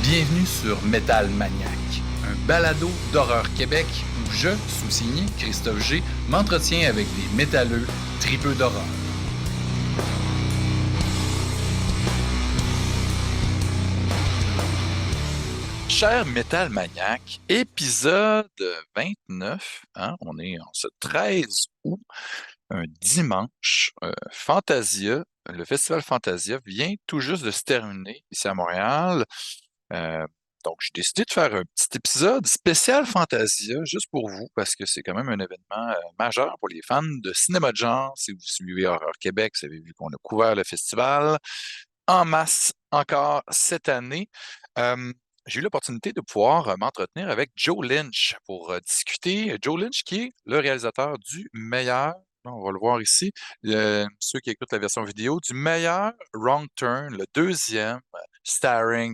Bienvenue sur Metal Maniac, un balado d'horreur Québec où je, sous-signé Christophe G, m'entretiens avec des métalleux tripeux d'horreur. Cher Metal Maniac, épisode 29, on est en ce 13 août, un dimanche, Fantasia, le festival Fantasia vient tout juste de se terminer ici à Montréal. Donc, j'ai décidé de faire un petit épisode spécial Fantasia, juste pour vous, parce que c'est quand même un événement majeur pour les fans de cinéma de genre. Si vous suivez Horreur Québec, vous avez vu qu'on a couvert le festival en masse encore cette année. J'ai eu l'opportunité de pouvoir m'entretenir avec Joe Lynch pour discuter. Joe Lynch, qui est le réalisateur du meilleur, on va le voir ici, ceux qui écoutent la version vidéo, du meilleur Wrong Turn, le deuxième, starring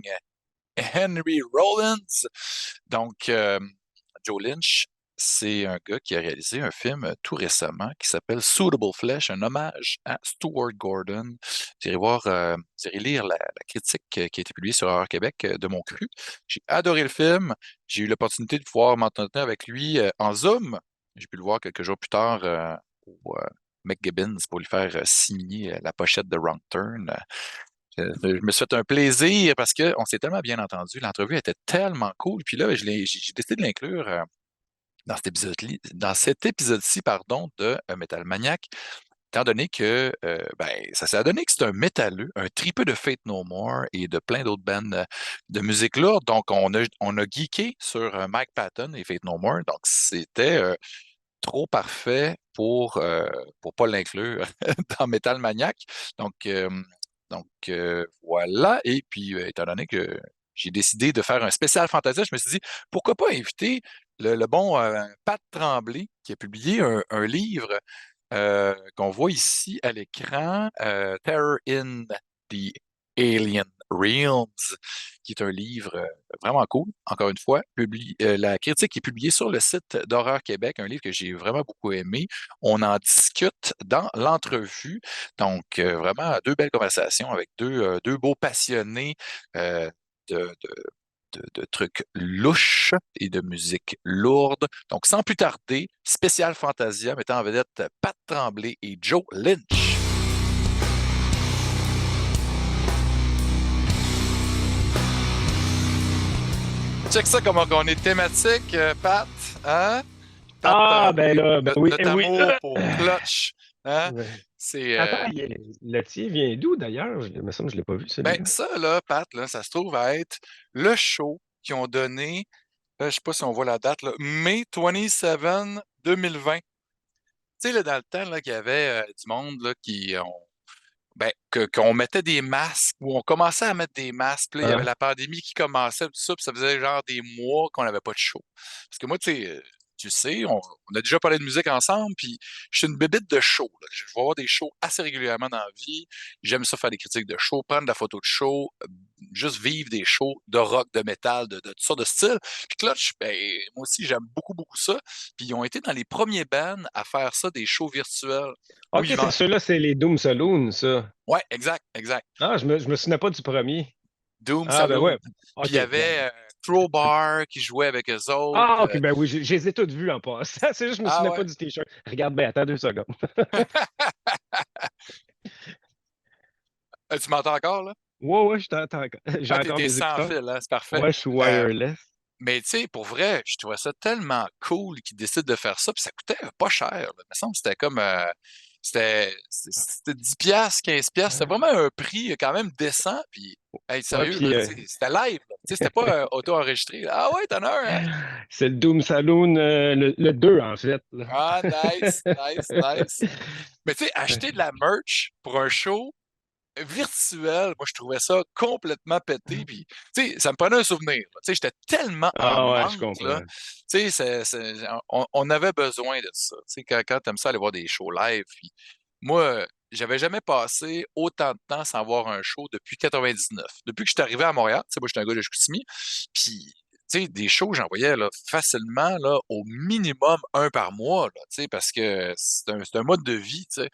Henry Rollins. Donc, Joe Lynch, c'est un gars qui a réalisé un film tout récemment qui s'appelle Suitable Flesh, un hommage à Stuart Gordon. Vous irez voir, vous irez lire la critique qui a été publiée sur Horreur Québec de mon cru. J'ai adoré le film. J'ai eu l'opportunité de pouvoir m'entretenir avec lui en Zoom. J'ai pu le voir quelques jours plus tard au McGibbons pour lui faire signer la pochette de Wrong Turn. Je me suis fait un plaisir parce qu'on s'est tellement bien entendu. L'entrevue était tellement cool. Puis là, j'ai décidé de l'inclure dans cet épisode-ci, pardon, de Metal Maniac, étant donné que ça s'est donné que c'est un métalleux, un tripeux de Fate No More et de plein d'autres bands de musique lourde. Donc, on a geeké sur Mike Patton et Fate No More. Donc, c'était trop parfait pour pas l'inclure dans Metal Maniac. Donc, voilà. Et puis, étant donné que j'ai décidé de faire un spécial Fantasia, je me suis dit, pourquoi pas inviter le bon Pat Tremblay, qui a publié un livre qu'on voit ici à l'écran, Terror in the Alien Realms, qui est un livre vraiment cool. Encore une fois, la critique est publiée sur le site d'Horreur Québec, un livre que j'ai vraiment beaucoup aimé. On en discute dans l'entrevue. Donc, vraiment, deux belles conversations avec deux beaux passionnés de, de de trucs louches et de musique lourde. Donc, sans plus tarder, spécial Fantasia mettant en vedette Pat Tremblay et Joe Lynch. Check ça comment on est thématique, Pat. Hein? Pat Ben là, oui, notre oui. amour pour Clutch. Hein? Ouais. C'est, Attends, le tien vient d'où d'ailleurs? Il me semble que je ne l'ai pas vu, celui-là. ça, là, Pat, là, ça se trouve à être le show qu'ils ont donné, je ne sais pas si on voit la date, là, mai 27 2020. Tu sais, là, dans le temps, là, qu'il y avait du monde là, qu'on mettait des masques, ou on commençait à mettre des masques, puis là, il y avait la pandémie qui commençait, tout ça, puis ça faisait genre des mois qu'on n'avait pas de show. Parce que moi, tu sais, on a déjà parlé de musique ensemble, puis je suis une bébite de show. Là. Je vais avoir des shows assez régulièrement dans la vie. J'aime ça faire des critiques de show, prendre de la photo de show, juste vivre des shows de rock, de métal, de toutes sortes de styles. Puis Clutch, moi aussi, j'aime beaucoup, beaucoup ça. Puis ils ont été dans les premiers bands à faire ça, des shows virtuels. Où OK, ils c'est ceux-là, c'est les Doom Saloon, ça. Ouais, exact, exact. Ah, je me souvenais pas du premier. Doom Ah, ben Saloon. ouais. Puis il OK, y regarde. avait Crowbar qui jouait avec eux autres. Ah, OK, ben oui, je les ai toutes vues en passant. C'est juste, je me Ah souvenais pas ouais. du T-shirt. Regarde, ben attends 2 secondes. Tu m'entends encore, là? Ouais, ouais, je t'entends encore. J'ai Ah, encore t'es mes sans écouteurs. fil, hein? C'est parfait. Ouais, je suis Euh, wireless. mais tu sais, pour vrai, je trouvais ça tellement cool qu'ils décident de faire ça. Puis ça coûtait pas cher. Là. Il me semble que c'était comme. C'était 10 piastres, 15 piastres. C'était vraiment un prix quand même décent. Puis, hey, Ouais, sérieux, puis là, tu sais, c'était live. Là. Tu sais, c'était pas auto-enregistré. Là. Ah ouais, t'en as un, hein? c'est le Doom Saloon, le 2, en fait, là. Ah, nice, nice, nice. Mais tu sais, acheter de la merch pour un show virtuel, moi, je trouvais ça complètement pété. Puis, tu sais, ça me prenait un souvenir. Là. Tu sais, j'étais tellement en Ah ouais, je manque, là. comprends. Tu sais, on avait besoin de ça. Tu sais, quand t'aimes ça aller voir des shows live, puis moi, j'avais jamais passé autant de temps sans voir un show depuis 99. Depuis que je suis arrivé à Montréal, tu sais, moi, je suis un gars de Chicoutimi, puis tu sais, des shows, j'en voyais là, facilement là, au minimum un par mois, là, tu sais, parce que c'est un mode de vie, tu sais.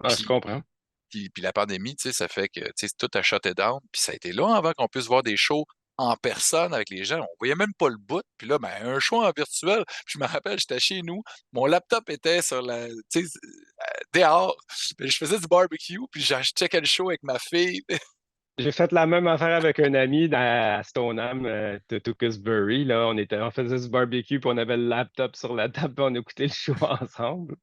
Ah, je Puis comprends. puis la pandémie, tu sais, ça fait que tu sais, tout a shutté down. Puis ça a été long avant qu'on puisse voir des shows en personne avec les gens. On voyait même pas le bout. Puis là, ben, un show en virtuel. Puis je me rappelle, j'étais chez nous. Mon laptop était sur la, tu sais, dehors. Puis je faisais du barbecue. Puis je checkais le show avec ma fille. J'ai fait la même affaire avec un ami à Stoneham, Tewkesbury. Là, on faisait du barbecue, puis on avait le laptop sur la table, puis on écoutait le show ensemble.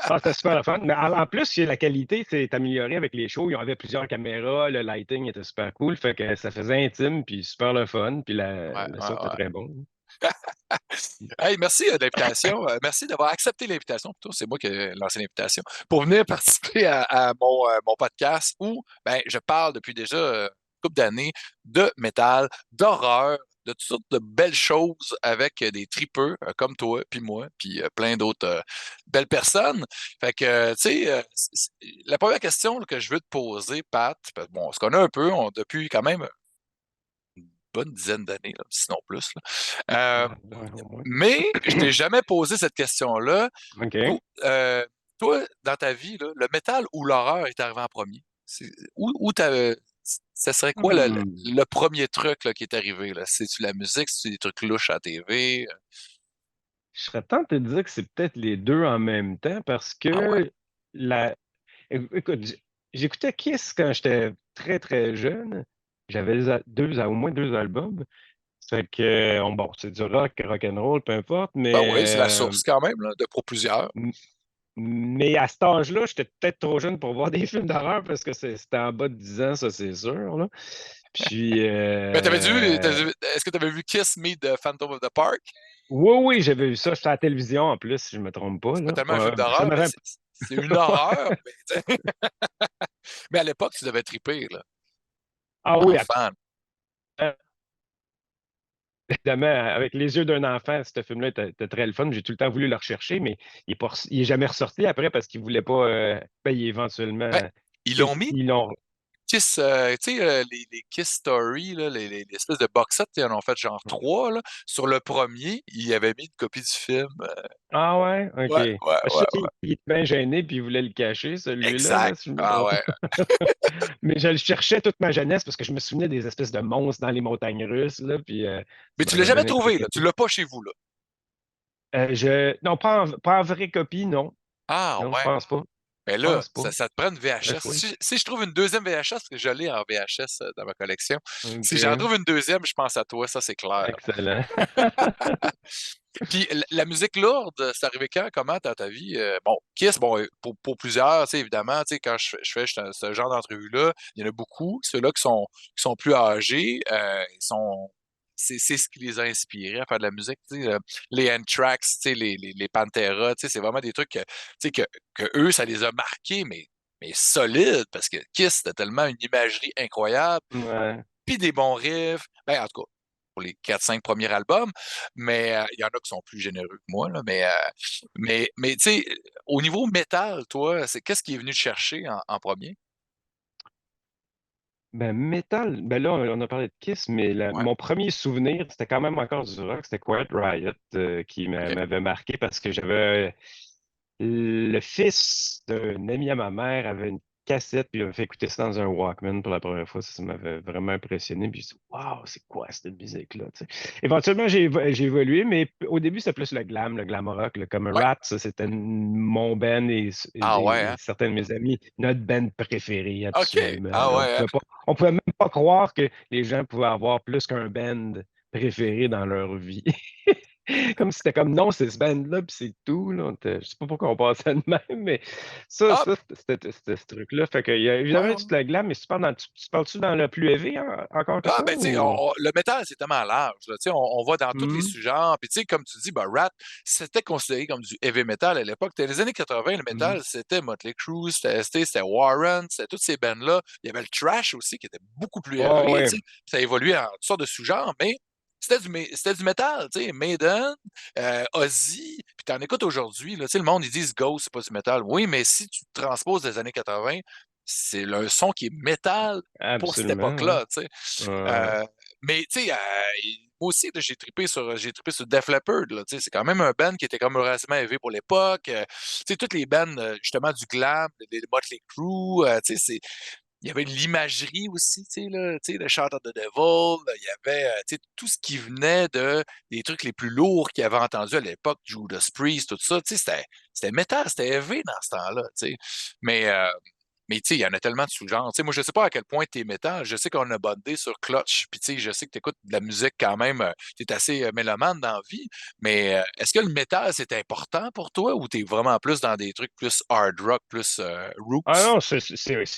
Ah, c'était super le fun. Mais en plus, la qualité s'est améliorée avec les shows. Ils avaient plusieurs caméras, le lighting était super cool. Fait que ça faisait intime, puis super le fun, puis Ouais, le ouais, son était ouais. très bon. Hey, merci de l'invitation. Merci d'avoir accepté l'invitation. Plutôt, c'est moi qui ai lancé l'invitation pour venir participer à mon podcast où ben, je parle depuis déjà une couple d'années de métal, d'horreur, de toutes sortes de belles choses avec des tripeux comme toi, puis moi, puis plein d'autres belles personnes. Fait que, tu sais, la première question là, que je veux te poser, Pat, parce que, bon, on se connaît un peu, depuis quand même une bonne dizaine d'années, là, sinon plus. Là. Ah, ouais, au moins. Mais je t'ai jamais posé cette question-là. OK. Toi, toi, dans ta vie, là, le métal ou l'horreur est arrivé en premier? Ça serait quoi Hmm. le premier truc là, qui est arrivé? Là? C'est-tu la musique? C'est-tu des trucs louches à la TV? Je serais tenté de dire que c'est peut-être les deux en même temps parce Ah ouais? que la... Écoute, j'écoutais Kiss quand j'étais très, très jeune. J'avais au moins deux albums. Fait que, bon, c'est du rock and roll, peu importe, Ben oui, c'est la source quand même, là, de pour plusieurs. m- mais à cet âge-là, j'étais peut-être trop jeune pour voir des films d'horreur parce que c'était en bas de 10 ans, ça, c'est sûr, là. Puis, Mais est-ce que tu avais vu Kiss Me de Phantom of the Park? oui, oui, j'avais vu ça. C'était à la télévision en plus, si je me trompe pas, C'est pas là. tellement un film Ça d'horreur, mais m'avait c'est une horreur. Mais, tu sais, mais à l'époque, tu devais triper, là. Ah oui, Enfant. évidemment, avec les yeux d'un enfant, ce film-là était très le fun. J'ai tout le temps voulu le rechercher, mais il est jamais ressorti après parce qu'il voulait pas payer Ben, éventuellement. ils l'ont mis. Ils l'ont. Kiss, tu sais, les Kiss Story, là, les espèces de box sets, ils en ont fait genre trois. Là. Sur le premier, ils avaient mis une copie du film. Ah ouais? OK. Ouais, ouais, Je sais ouais, qu'il ouais. il était bien gêné puis il voulait le cacher, celui-là, là, Exact. si je me Ah trompe ouais. pas. Mais je le cherchais toute ma jeunesse parce que je me souvenais des espèces de monstres dans les montagnes russes, là, puis Mais ça tu l'as m'avait jamais bien trouvé, là. Tu impressionné. l'as pas chez vous, là. Non, pas en vraie copie, non. Ah Non, je ouais. pense pas. Mais Je là, pense pas. ça te prend une Ouais, VHS. fouille. Si je trouve une deuxième VHS, parce que je l'ai en VHS dans ma collection, si j'en OK. trouve une deuxième, je pense à toi, ça c'est clair. Excellent. Puis la musique lourde, c'est arrivé quand, comment dans ta vie? Bon, Kiss, bon, pour plusieurs, tu sais, évidemment, tu sais, quand je fais ce genre d'entrevue-là, il y en a beaucoup. Ceux-là qui sont plus âgés, c'est ce qui les a inspirés à faire de la musique. Tu sais, les Anthrax, tu sais, les Pantera, tu sais, c'est vraiment des trucs tu sais, que eux, ça les a marqués, mais solides, parce que Kiss, c'était tellement une imagerie incroyable Ouais. puis des bons riffs. Ben, en tout cas, pour les 4-5 premiers albums, mais il y en a qui sont plus généreux que moi, là, mais tu sais, au niveau métal, toi, c'est qu'est-ce qui est venu te chercher en premier? Ben, métal, ben là, on a parlé de Kiss, mais Ouais, mon premier souvenir, c'était quand même encore du rock, c'était Quiet Riot qui OK. m'avait marqué parce que j'avais le fils d'un ami à ma mère avait une cassette, puis il m'avait fait écouter ça dans un Walkman pour la première fois. Ça m'avait vraiment impressionné. Puis je me dit, waouh, c'est quoi cette musique-là? Tu sais. Éventuellement, j'ai évolué, mais au début, c'était plus le glam rock, là, comme Ouais. Rat, ça, c'était mon band Ah ouais, hein? et certains de mes amis, notre band préféré, OK. absolument. Ah Là. ouais, hein? On pouvait même pas croire que les gens pouvaient avoir plus qu'un band préféré dans leur vie. Comme si c'était comme non, c'est ce band-là, puis c'est tout. Là. Je sais pas pourquoi on passait de même, mais Ah, c'était ce truc-là. Fait qu'il y a ouais, évidemment ouais. toute la glam, mais tu parles-tu dans le plus élevé encore que Ah, ça? ben, tu sais, Ou... le métal, c'est tellement large. Là. Tu sais, on va dans tous les Mhm, sous-genres. Puis, tu sais, comme tu dis, ben, Rat, c'était considéré comme du heavy metal à l'époque. Dans les années 80, le mhm. métal, c'était Motley Crue, c'était Warren, c'était toutes ces bands-là. Il y avait le thrash aussi, qui était beaucoup plus Ouais, heavy. ouais. Tu sais. Ça a évolué en toutes sortes de sous-genres, mais c'était du métal. Tu sais, Maiden, Ozzy. Puis, t'en écoutes aujourd'hui. Là, tu sais, le monde, ils disent Ghost, c'est pas du métal. Oui, mais si tu transposes des années 80, c'est le son qui est métal pour cette Absolument, ouais. époque-là. Tu sais. Ouais, ouais. Euh, mais tu sais, moi aussi, là, j'ai trippé sur Def Leppard, là, tu sais, c'est quand même un band qui était comme relativement élevé pour l'époque. Tu sais, toutes les bands, justement, du glam, les Motley Crue, tu sais, il y avait de l'imagerie aussi, tu sais, là, tu sais, le Shout of the Devil, là, il y avait, tu sais, tout ce qui venait des trucs les plus lourds qu'il avait entendus à l'époque, Judas Priest, tout ça, tu sais, c'était métal, c'était élevé dans ce temps-là, tu sais. Mais, euh, mais tu sais, il y en a tellement de sous-genres. Tu sais, moi, je sais pas à quel point t'es métal. Je sais qu'on a bondé sur Clutch, puis tu sais, je sais que t'écoutes de la musique quand même, t'es assez mélomane dans la vie, mais est-ce que le métal, c'est important pour toi ou t'es vraiment plus dans des trucs plus hard rock, plus Ah roots? non, c'est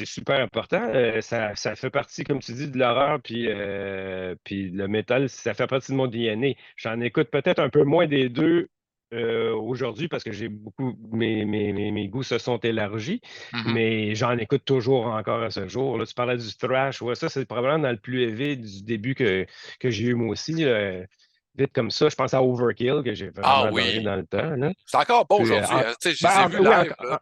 super important. Ça fait partie, comme tu dis, de l'horreur, puis le métal, ça fait partie de mon DNA. J'en écoute peut-être un peu moins des deux aujourd'hui parce que j'ai beaucoup, mes goûts se sont élargis, Mhm. mais j'en écoute toujours encore à ce jour. Là, tu parlais du thrash, ouais, ça, c'est probablement dans le plus élevé du début que j'ai eu moi aussi. Vite comme ça, je pense à Overkill, que j'ai Ah vraiment adoré oui, dans le temps. Là. c'est encore bon Puis, aujourd'hui, hein. Tu sais, je les ai ben, vus oui, live là, ouais,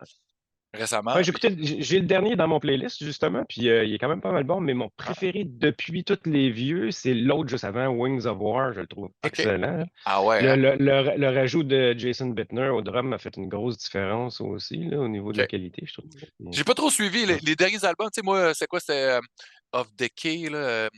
récemment, puis j'ai le dernier dans mon playlist, justement, puis il est quand même pas mal bon, mais mon ah, préféré depuis tous les vieux, c'est l'autre juste avant, Wings of War, je le trouve OK. excellent. Ah ouais, Le, hein? le, le, le rajout de Jason Bittner au drum a fait une grosse différence aussi, là, au niveau de la OK. qualité, je trouve. Mais, J'ai pas trop suivi ouais. les derniers albums. Tu sais, moi, c'est quoi? C'était Of Decay, là,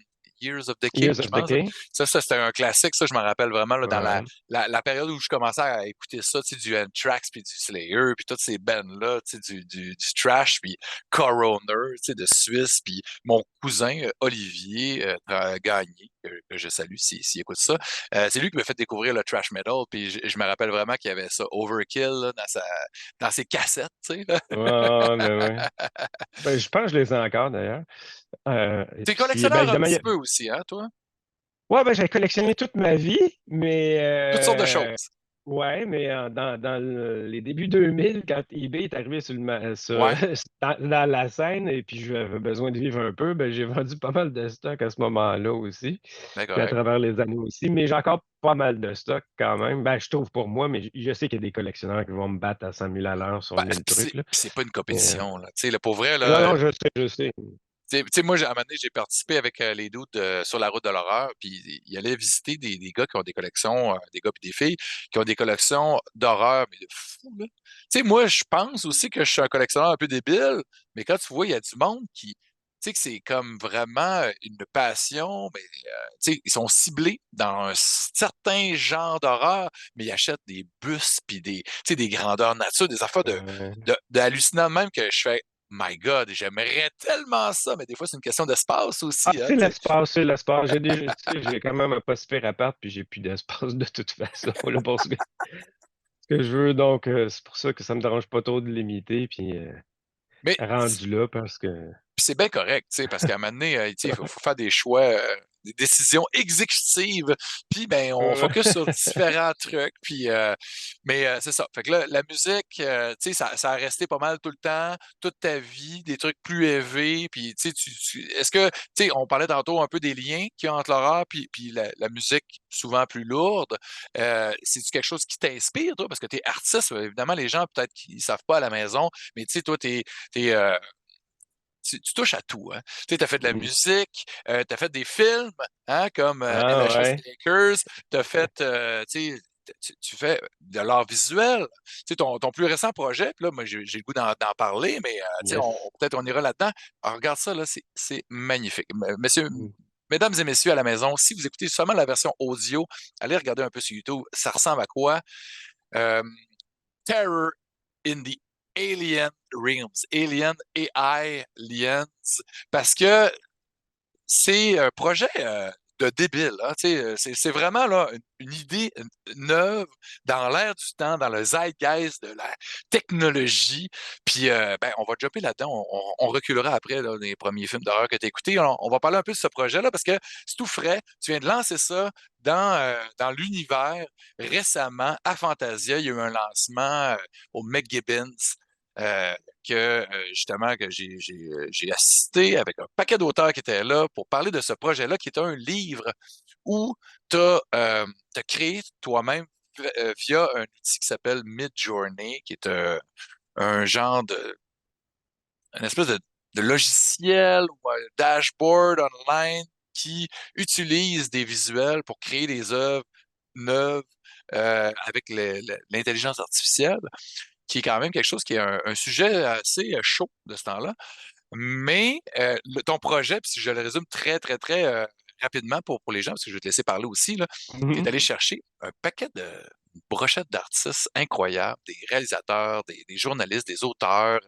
Years of Decay, Years je of pense. Decay. Ça c'était un classique. Ça, je me rappelle vraiment là, dans la, Ouais. la, la période où je commençais à écouter ça, tu sais, du Anthrax, puis du Slayer, puis toutes ces bands-là, tu sais, du trash, puis Coroner, tu sais, de Suisse, puis mon cousin Olivier Gagné, que je salue s'il écoute ça. C'est lui qui m'a fait découvrir le trash metal, puis je me rappelle vraiment qu'il y avait ça, Overkill, là, dans ses cassettes, tu sais. Ouais, ouais, ben ouais. Ben, je pense que je les ai encore, d'ailleurs. Et T'es puis, ben, collectionneur un évidemment, petit peu aussi, hein, toi? ouais, ben, j'ai collectionné toute ma vie, mais Toutes sortes de choses. ouais, mais dans les débuts 2000, quand eBay est arrivé Ouais, dans la scène et puis j'avais besoin de vivre un peu, ben, j'ai vendu pas mal de stock à ce moment-là aussi, c'est puis à correct. travers les années aussi, mais j'ai encore pas mal de stock quand même. Ben, je trouve pour moi, mais je sais qu'il y a des collectionneurs qui vont me battre à 100 000 à l'heure sur Ben, 1000 puis c'est trucs, là. puis c'est pas une Mais, compétition, là. Tu sais, là, pour vrai, non, là, non, je sais. tu sais, moi, à un moment donné, j'ai participé avec les doutes sur la route de l'horreur, puis il allait visiter des gars qui ont des collections, des gars et des filles, qui ont des collections d'horreur, mais de fou, là. Tu sais, moi, je pense aussi que je suis un collectionneur un peu débile, mais quand tu vois, il y a du monde qui, tu sais, que c'est comme vraiment une passion, mais, tu sais, ils sont ciblés dans un certain genre d'horreur, mais ils achètent des bus, puis tu sais, des grandeurs nature, des affaires Ouais. de hallucinant même que je fais, My God, j'aimerais tellement ça, mais des fois, c'est une question d'espace Ah, aussi, hein, tu sais. c'est l'espace. J'ai déjà, tu sais, j'ai quand même un pas super appart, puis j'ai plus d'espace de toute façon, là, pour ce que je veux. Donc, c'est pour ça que ça me dérange pas trop de limiter, puis Mais rendu là, parce que puis c'est bien correct, tu sais, parce qu'à un moment donné, tu sais, il faut faire des choix, des décisions exécutives, puis ben, on focus sur différents trucs, puis, mais c'est ça. Fait que là, la musique, tu sais, ça a resté pas mal tout le temps, toute ta vie, des trucs plus élevés, puis tu sais, est-ce que, tu sais, on parlait tantôt un peu des liens qu'il y a entre l'horreur puis la musique souvent plus lourde. C'est-tu quelque chose qui t'inspire, toi? Parce que tu es artiste, évidemment, les gens peut-être qui savent pas à la maison, mais tu sais, toi, t'es, tu touches à tout, hein. Tu sais, tu as fait de la Mhm. musique, tu as fait des films, hein, comme Ah LHS ouais. Lakers, tu as fait, tu sais, tu fais de l'art visuel. Tu sais, ton plus récent projet, puis là, moi, j'ai le goût d'en parler, mais tu sais, Yes. peut-être on ira là-dedans. Alors, regarde ça, là, c'est magnifique. Messieurs, Mhm. mesdames et messieurs à la maison, si vous écoutez seulement la version audio, allez regarder un peu sur YouTube. Ça ressemble à quoi? Euh, Terror in the Alien Realms. Alien AI Aliens. Parce que c'est un projet de débile. Hein, c'est vraiment là, une idée neuve dans l'air du temps, dans le zeitgeist de la technologie. Puis ben, on va jumper là-dedans. On reculera après là, les premiers films d'horreur que tu as écoutés. On va parler un peu de ce projet-là parce que c'est tout frais. Tu viens de lancer ça dans l'univers récemment à Fantasia. Il y a eu un lancement au McGibbons. Euh, justement que j'ai assisté avec un paquet d'auteurs qui étaient là pour parler de ce projet-là, qui est un livre où tu as, créé toi-même via un outil qui s'appelle Midjourney, qui est un genre un espèce de logiciel ou un dashboard online qui utilisent des visuels pour créer des œuvres neuves avec l'intelligence artificielle, qui est quand même quelque chose qui est un sujet assez chaud de ce temps-là. Mais ton projet, puis si je le résume très, très, très rapidement pour les gens, parce que je vais te laisser parler aussi, tu es allé chercher un paquet de brochettes d'artistes incroyables, des réalisateurs, des journalistes, des auteurs,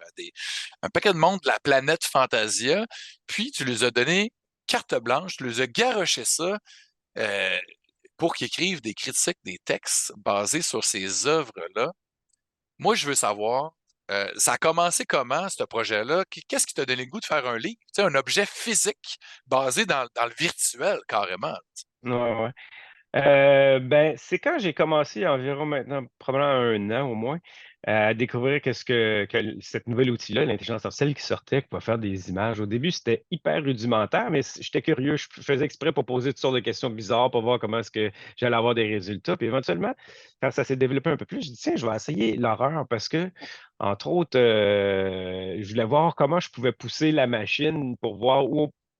un paquet de monde de la planète Fantasia, puis tu les as donné carte blanche, tu les as garoché ça euh, pour qu'ils écrivent des critiques, des textes basés sur ces œuvres-là. Moi, je veux savoir, ça a commencé comment, ce projet-là? Qu'est-ce qui t'a donné le goût de faire un livre? Tu sais, un objet physique basé dans le virtuel, carrément. Ouais, ouais. Ben, c'est quand j'ai commencé environ maintenant, probablement 1 an au moins, à découvrir cette nouvel outil-là, l'intelligence artificielle qui sortait, qui pouvait faire des images. Au début, c'était hyper rudimentaire, mais j'étais curieux. Je faisais exprès pour poser toutes sortes de questions bizarres pour voir comment est-ce que j'allais avoir des résultats. Puis éventuellement, quand ça s'est développé un peu plus, je dis, tiens, je vais essayer l'horreur parce que, entre autres, je voulais voir comment je pouvais pousser la machine pour voir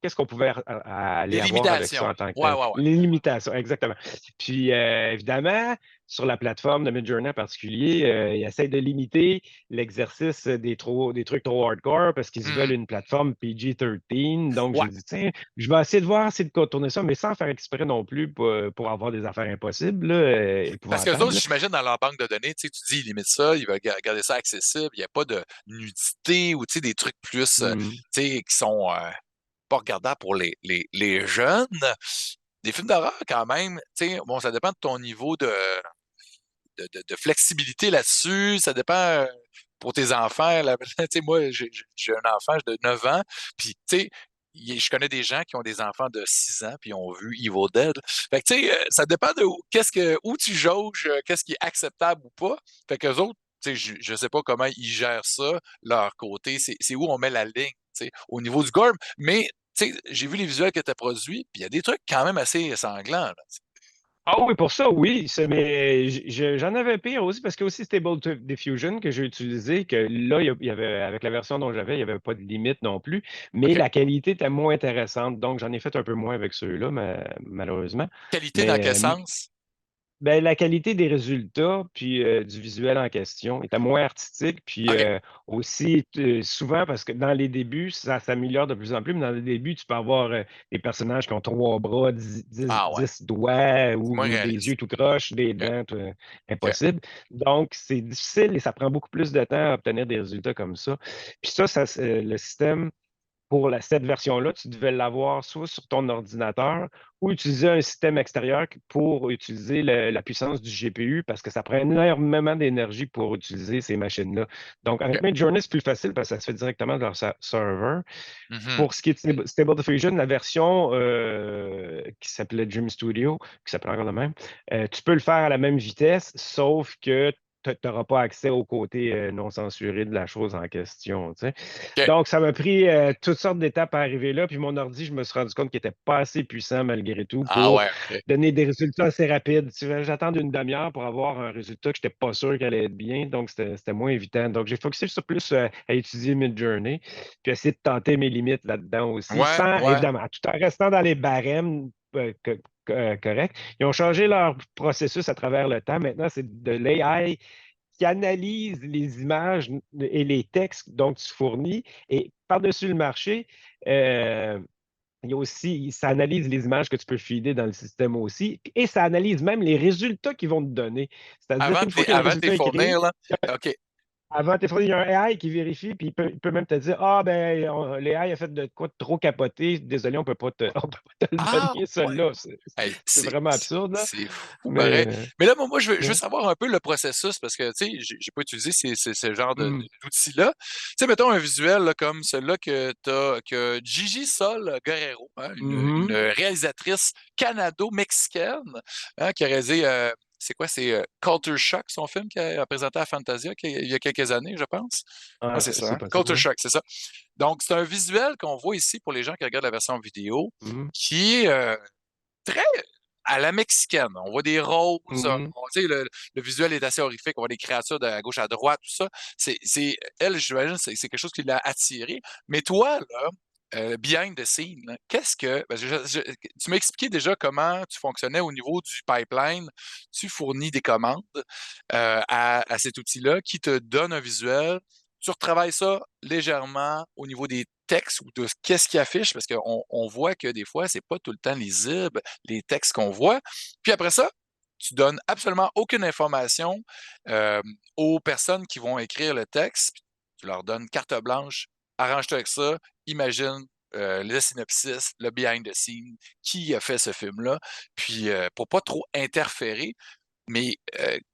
qu'est-ce qu'on pouvait aller Les avoir avec ça limitations. en tant que Ouais, tel? ouais, ouais. Les limitations, exactement. Puis, évidemment, sur la plateforme de Midjourney en particulier, ils essayent de limiter l'exercice des trucs trop hardcore parce qu'ils veulent Mhm. une plateforme PG-13. Donc, Ouais. j'ai dit, tiens, je vais essayer de contourner ça, mais sans faire exprès non plus pour avoir des affaires impossibles, là, Parce que les autres, épouvantables. j'imagine, dans leur banque de données, tu sais, tu dis, ils limitent ça, ils veulent garder ça accessible, il n'y a pas de nudité ou, tu sais, des trucs plus, Hmm. tu sais, qui sont pas regardables pour les jeunes. Des films d'horreur, quand même, tu sais, bon, ça dépend de ton niveau de flexibilité là-dessus. Ça dépend pour tes enfants. Là, tu sais, moi, j'ai un enfant de 9 ans, puis tu sais, je connais des gens qui ont des enfants de 6 ans, puis ont vu Evil Dead. Fait que, tu sais, ça dépend de où tu jauges, qu'est-ce qui est acceptable ou pas. Fait que les autres, tu sais, je sais pas comment ils gèrent ça, leur côté. C'est où on met la ligne, tu sais, au niveau du gore. Mais, tu sais, j'ai vu les visuels que tu as produits, puis il y a des trucs quand même assez sanglants, là. Ah oui, pour ça, oui. Mais j'en avais pire aussi parce que aussi Stable Diffusion que j'ai utilisé, que là, il y avait, avec la version dont j'avais, il n'y avait pas de limite non plus, mais OK? la qualité était moins intéressante. Donc, j'en ai fait un peu moins avec ceux-là, malheureusement. Qualité dans quel Mais sens? ben, la qualité des résultats, puis du visuel en question était moins artistique, puis OK. aussi souvent parce que dans les débuts, ça s'améliore de plus en plus, mais dans les débuts, tu peux avoir des personnages qui ont 3 bras, Ah ouais. 10 doigts C'est moins ou des yeux réaliste. tout croches, des OK. dents, OK. impossible. Donc, c'est difficile et ça prend beaucoup plus de temps à obtenir des résultats comme ça. Puis le système pour cette version-là, tu devais l'avoir soit sur ton ordinateur ou utiliser un système extérieur pour utiliser la puissance du GPU parce que ça prend énormément d'énergie pour utiliser ces machines-là. Donc, avec OK. Midjourney, c'est plus facile parce que ça se fait directement de leur serveur. Mhm. Pour ce qui est de Stable Diffusion, la version qui s'appelait Dream Studio, qui s'appelle encore le même, tu peux le faire à la même vitesse, sauf que tu n'auras pas accès au côté non censuré de la chose en question. Tu sais. OK. Donc, ça m'a pris toutes sortes d'étapes à arriver là. Puis mon ordi, je me suis rendu compte qu'il n'était pas assez puissant malgré tout Ah pour ouais, OK. donner des résultats assez rapides. Tu vois, j'attends une demi-heure pour avoir un résultat que je n'étais pas sûr qu'il allait être bien. Donc, c'était moins évident. Donc, j'ai focusé sur plus à étudier Midjourney, puis essayer de tenter mes limites là-dedans aussi, Ouais, sans, ouais. évidemment, tout en restant dans les barèmes corrects. Ils ont changé leur processus à travers le temps. Maintenant, c'est de l'AI qui analyse les images et les textes dont tu fournis. Et par-dessus le marché, euh, il y a aussi, ça analyse les images que tu peux feeder dans le système aussi. Et ça analyse même les résultats qu'ils vont te donner. C'est-à-dire qu'une fois que le Avant de les résultat est créé, fournir, là. OK. avant tes il y a un AI qui vérifie, puis il peut même te dire, ah, ben, l'AI a fait de quoi de trop capoter. Désolé, on peut pas te, on peut pas te le Ah donner, ouais. celui-là. Hey, C'est vraiment absurde, là. c'est fou, Mais, pareil. Mais là, moi, je veux ouais. savoir un peu le processus parce que, tu sais, j'ai pas utilisé ce genre Hmm. d'outils-là. Tu sais, mettons un visuel là, comme celui-là que Gigi Sol Guerrero, hein, une Mhm. réalisatrice canado-mexicaine, hein, qui a réalisé, c'est quoi, c'est Culture Shock, son film qu'elle a présenté à Fantasia il y a quelques années, je pense. Ouais, Ah, c'est ça, c'est hein? possible, Culture oui. Shock, c'est ça. Donc, c'est un visuel qu'on voit ici pour les gens qui regardent la version vidéo, Mhm. qui est très à la mexicaine. On voit des roses, Mhm. tu sais, le visuel est assez horrifique. On voit des créatures de gauche à droite, tout ça. Elle, j'imagine, c'est quelque chose qui l'a attiré. Mais toi, là, behind the scene, là, qu'est-ce que parce que tu m'as expliqué déjà comment tu fonctionnais au niveau du pipeline. Tu fournis des commandes, à cet outil-là qui te donne un visuel. Tu retravailles ça légèrement au niveau des textes ou de qu'est-ce qui affiche parce qu'on voit que des fois, c'est pas tout le temps lisible, les textes qu'on voit. Puis après ça, tu donnes absolument aucune information, hem, aux personnes qui vont écrire le texte. Tu leur donnes carte blanche, arrange-toi avec ça, imagine, le synopsis, le behind the scene, qui a fait ce film-là, puis, pour pas trop interférer. Mais,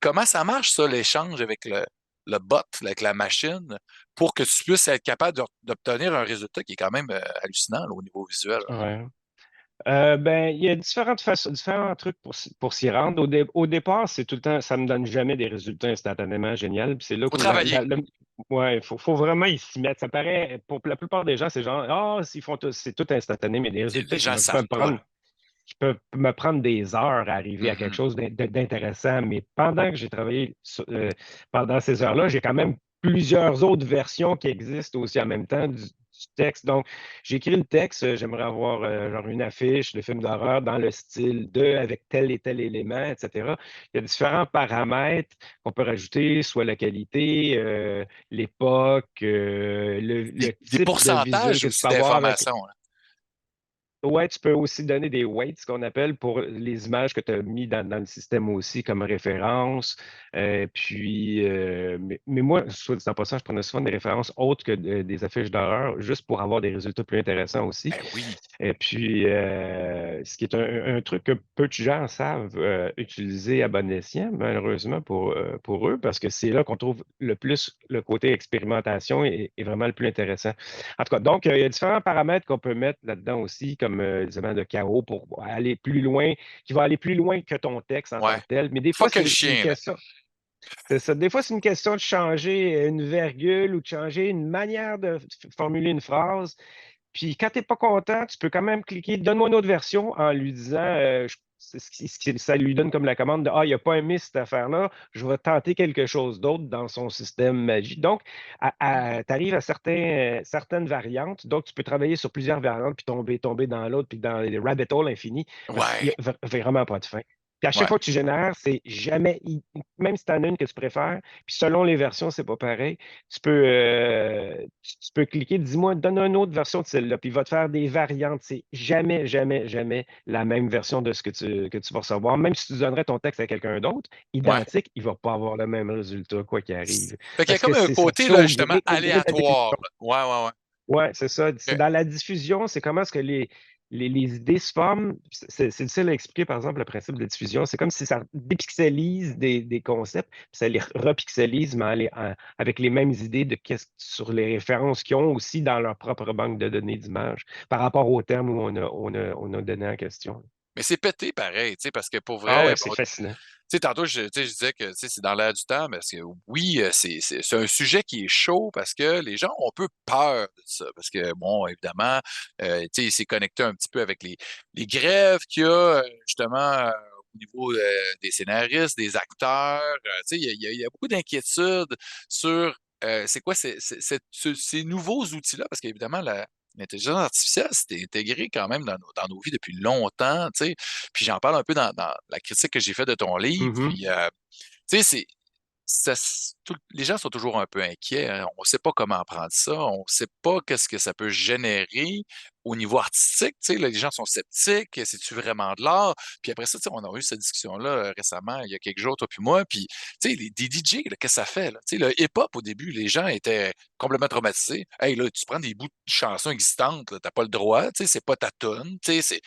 comment ça marche ça, l'échange avec le bot, avec la machine, pour que tu puisses être capable d'obtenir un résultat qui est quand même, hallucinant là, au niveau visuel? Ouais. Ben, il y a différentes façons, différents trucs pour s'y rendre. Au départ, c'est tout le temps, ça me donne jamais des résultats instantanément génial. Puis c'est là Faut que travailler. ouais, faut vraiment y s'y mettre. Ça paraît, pour la plupart des gens, c'est genre, s'ils font tout, c'est tout instantané, mais des Les résultats gens le savent pas, là. qui peuvent me prendre des heures à arriver à quelque Mmh. chose d'intéressant. Mais pendant que j'ai travaillé pendant ces heures-là, j'ai quand même plusieurs autres versions qui existent aussi en même temps du texte. Donc, j'ai écrit le texte, j'aimerais avoir genre une affiche de film d'horreur dans le style de, avec tel et tel élément, etc. Il y a différents paramètres qu'on peut rajouter, soit la qualité, l'époque, le Des type de visuel pourcentages que tu aussi peux avoir avec. d'informations, là. Ouais, tu peux aussi donner des weights, qu'on appelle, pour les images que tu as mis dans le système aussi comme référence. Mais moi, soit dit en passant, je prenais souvent des références autres que des affiches d'horreur, juste pour avoir des résultats plus intéressants aussi. Ben oui. Et puis, ce qui est un truc que peu de gens savent utiliser à bon escient, malheureusement pour eux, parce que c'est là qu'on trouve le plus le côté expérimentation est vraiment le plus intéressant. En tout cas, donc, il y a différents paramètres qu'on peut mettre là-dedans aussi, comme des éléments de chaos pour aller plus loin, qui va aller plus loin que ton texte en tant Ouais. que tel. Mais des fois, Fuck le c'est une chien, là. question. C'est ça. Des fois, c'est une question de changer une virgule ou de changer une manière de formuler une phrase. Puis quand tu es pas content, tu peux quand même cliquer «Donne-moi une autre version» en lui disant, c'est ça lui donne comme la commande de «Ah, il a pas aimé cette affaire-là, je vais tenter quelque chose d'autre dans son système Magie». Donc, Mmh. tu arrives à certaines variantes, donc tu peux travailler sur plusieurs variantes, puis tomber dans l'autre, puis dans les rabbit holes infinis, parce qu'il y Ouais, a vraiment pas de fin. Puis à chaque ouais, fois que tu génères, c'est jamais même si tu en as une que tu préfères, puis selon les versions, c'est pas pareil, tu peux cliquer, dis-moi, donne une autre version de celle-là, puis il va te faire des variantes. C'est jamais, jamais, jamais la même version de ce que tu vas recevoir. Même si tu donnerais ton texte à quelqu'un d'autre, ouais. identique, il va pas avoir le même résultat, quoi qu'il arrive. Fait qu'il y a Parce que comme un ça se côté, fait là, justement, au gré de la aléatoire, diffusion. là. Ouais, ouais, ouais. Ouais, c'est ça. C'est OK. dans la diffusion, c'est comment est-ce que les idées se forment. C'est difficile à expliquer, par exemple, le principe de diffusion. C'est comme si ça dépixelise des concepts, puis ça les repixelise, mais avec les mêmes idées sur les références qu'ils ont aussi dans leur propre banque de données d'images par rapport au terme où on a donné en question. Mais c'est pété pareil, tu sais, parce que pour Ah vrai, ouais, c'est bon, fascinant. tu sais, tantôt, tu sais, je disais que, tu sais, c'est dans l'air du temps parce que oui, c'est un sujet qui est chaud parce que les gens ont un peu peur de ça. Parce que, bon, évidemment, tu sais, il s'est connecté un petit peu avec les grèves qu'il y a, justement, au niveau, des scénaristes, des acteurs. Tu sais, il y a beaucoup d'inquiétudes sur, c'est quoi ces nouveaux outils-là? Parce qu'évidemment, l'intelligence artificielle, s'est intégrée quand même dans nos vies depuis longtemps, tu sais. Puis j'en parle un peu dans la critique que j'ai faite de ton livre, Mhm. puis, tu sais, les gens sont toujours un peu inquiets, hein. On ne sait pas comment prendre ça, on ne sait pas qu'est-ce que ça peut générer au niveau artistique, tu sais, là, les gens sont sceptiques, c'est-tu vraiment de l'art? Puis après ça, tu sais, on a eu cette discussion-là, récemment, il y a quelques jours, toi puis moi, puis, tu sais, des DJ, là, qu'est-ce que ça fait, là? Tu sais, le hip-hop, au début, les gens étaient complètement traumatisés. Hey, là, tu prends des bouts de chansons existantes, là, tu pas le droit, tu sais, c'est pas ta tune, tu sais, c'est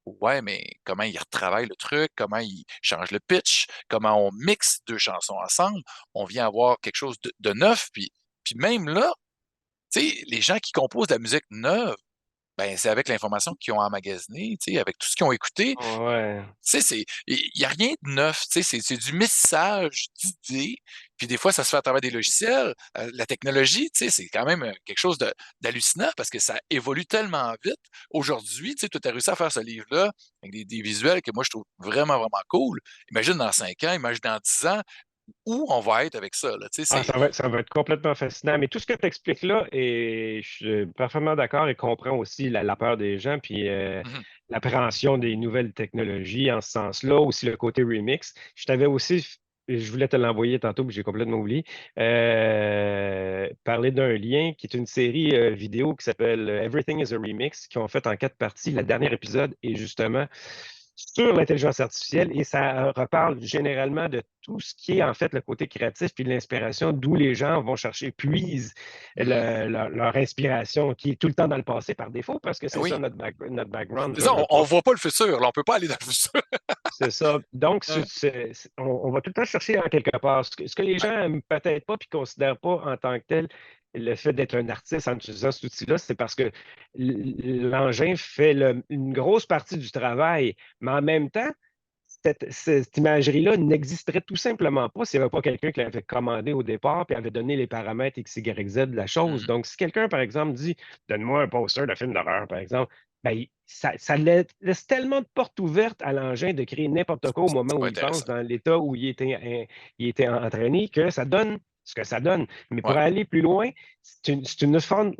ouais, mais comment ils retravaillent le truc, comment ils changent le pitch, comment on mixe 2 chansons ensemble, on vient avoir quelque chose de neuf, puis même là, tu sais, les gens qui composent de la musique neuve, ben, c'est avec l'information qu'ils ont emmagasinée, tu sais, avec tout ce qu'ils ont écouté. Ouais. Tu sais, il y a rien de neuf, tu sais, c'est du message d'idées, puis des fois, ça se fait à travers des logiciels. La technologie, tu sais, c'est quand même, quelque chose d'hallucinant parce que ça évolue tellement vite. Aujourd'hui, tu sais, toi, tu as réussi à faire ce livre-là avec des visuels que moi, je trouve vraiment, vraiment cool. Imagine dans 5 ans, imagine dans 10 ans, où on va être avec ça, là, tu sais, Ah, c'est... ça va être complètement fascinant. Mais tout ce que tu expliques là, et je suis parfaitement d'accord et comprends aussi la peur des gens, puis Mhm. l'appréhension des nouvelles technologies en ce sens-là, aussi le côté remix. Je t'avais aussi, je voulais te l'envoyer tantôt, mais j'ai complètement oublié, parler d'un lien qui est une série vidéo qui s'appelle Everything is a Remix, qui ont fait en 4 parties. Le dernier épisode est justement sur l'intelligence artificielle et ça reparle généralement de tout ce qui est en fait le côté créatif puis de l'inspiration, d'où les gens vont chercher, puisent Mhm. leur inspiration qui est tout le temps dans le passé par défaut parce que Ben c'est ça oui. notre background, C'est ça, veut on pas. voit pas le futur, là, on peut pas aller dans le futur. C'est ça. Donc, Ouais, on va tout le temps chercher en quelque part. Ce que les ouais. gens aiment peut-être pas puis considèrent pas en tant que tel le fait d'être un artiste en utilisant cet outil-là, c'est parce que l'engin fait une grosse partie du travail, mais en même temps, cette imagerie-là n'existerait tout simplement pas s'il n'y avait pas quelqu'un qui l'avait commandé au départ et avait donné les paramètres X, Y, Z de la chose. Mhm. Donc, si quelqu'un, par exemple, dit donne-moi un poster de film d'horreur, par exemple, ben, ça laisse tellement de portes ouvertes à l'engin de créer n'importe quoi au moment C'est pas où il pense, intéressant. dans l'état où il était entraîné, que ça donne ce que ça donne. Mais Ouais, pour aller plus loin, c'est une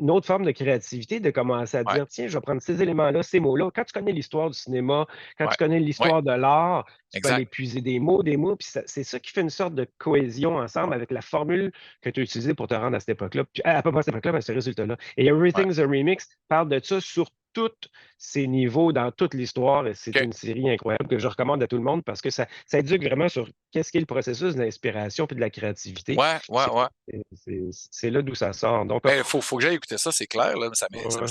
autre forme de créativité de commencer à ouais, dire tiens, je vais prendre ces éléments-là, ces mots-là. Quand tu connais l'histoire du cinéma, quand ouais, tu connais ouais, l'histoire de l'art, tu peux exact. aller puiser des mots, puis c'est ça qui fait une sorte de cohésion ensemble avec la formule que tu as utilisée pour te rendre à cette époque-là, à peu près à cette époque-là, mais à ce résultat-là. Et Ouais. Everything's a Remix parle de ça sur tous ces niveaux dans toute l'histoire. Et c'est OK. une série incroyable que je recommande à tout le monde parce que ça éduque vraiment sur qu'est-ce qu'est le processus d'inspiration puis de la créativité. Ouais, ouais, ouais. C'est là d'où ça sort. Donc, Ben, faut que j'aille écouter ça, c'est clair, là. Ça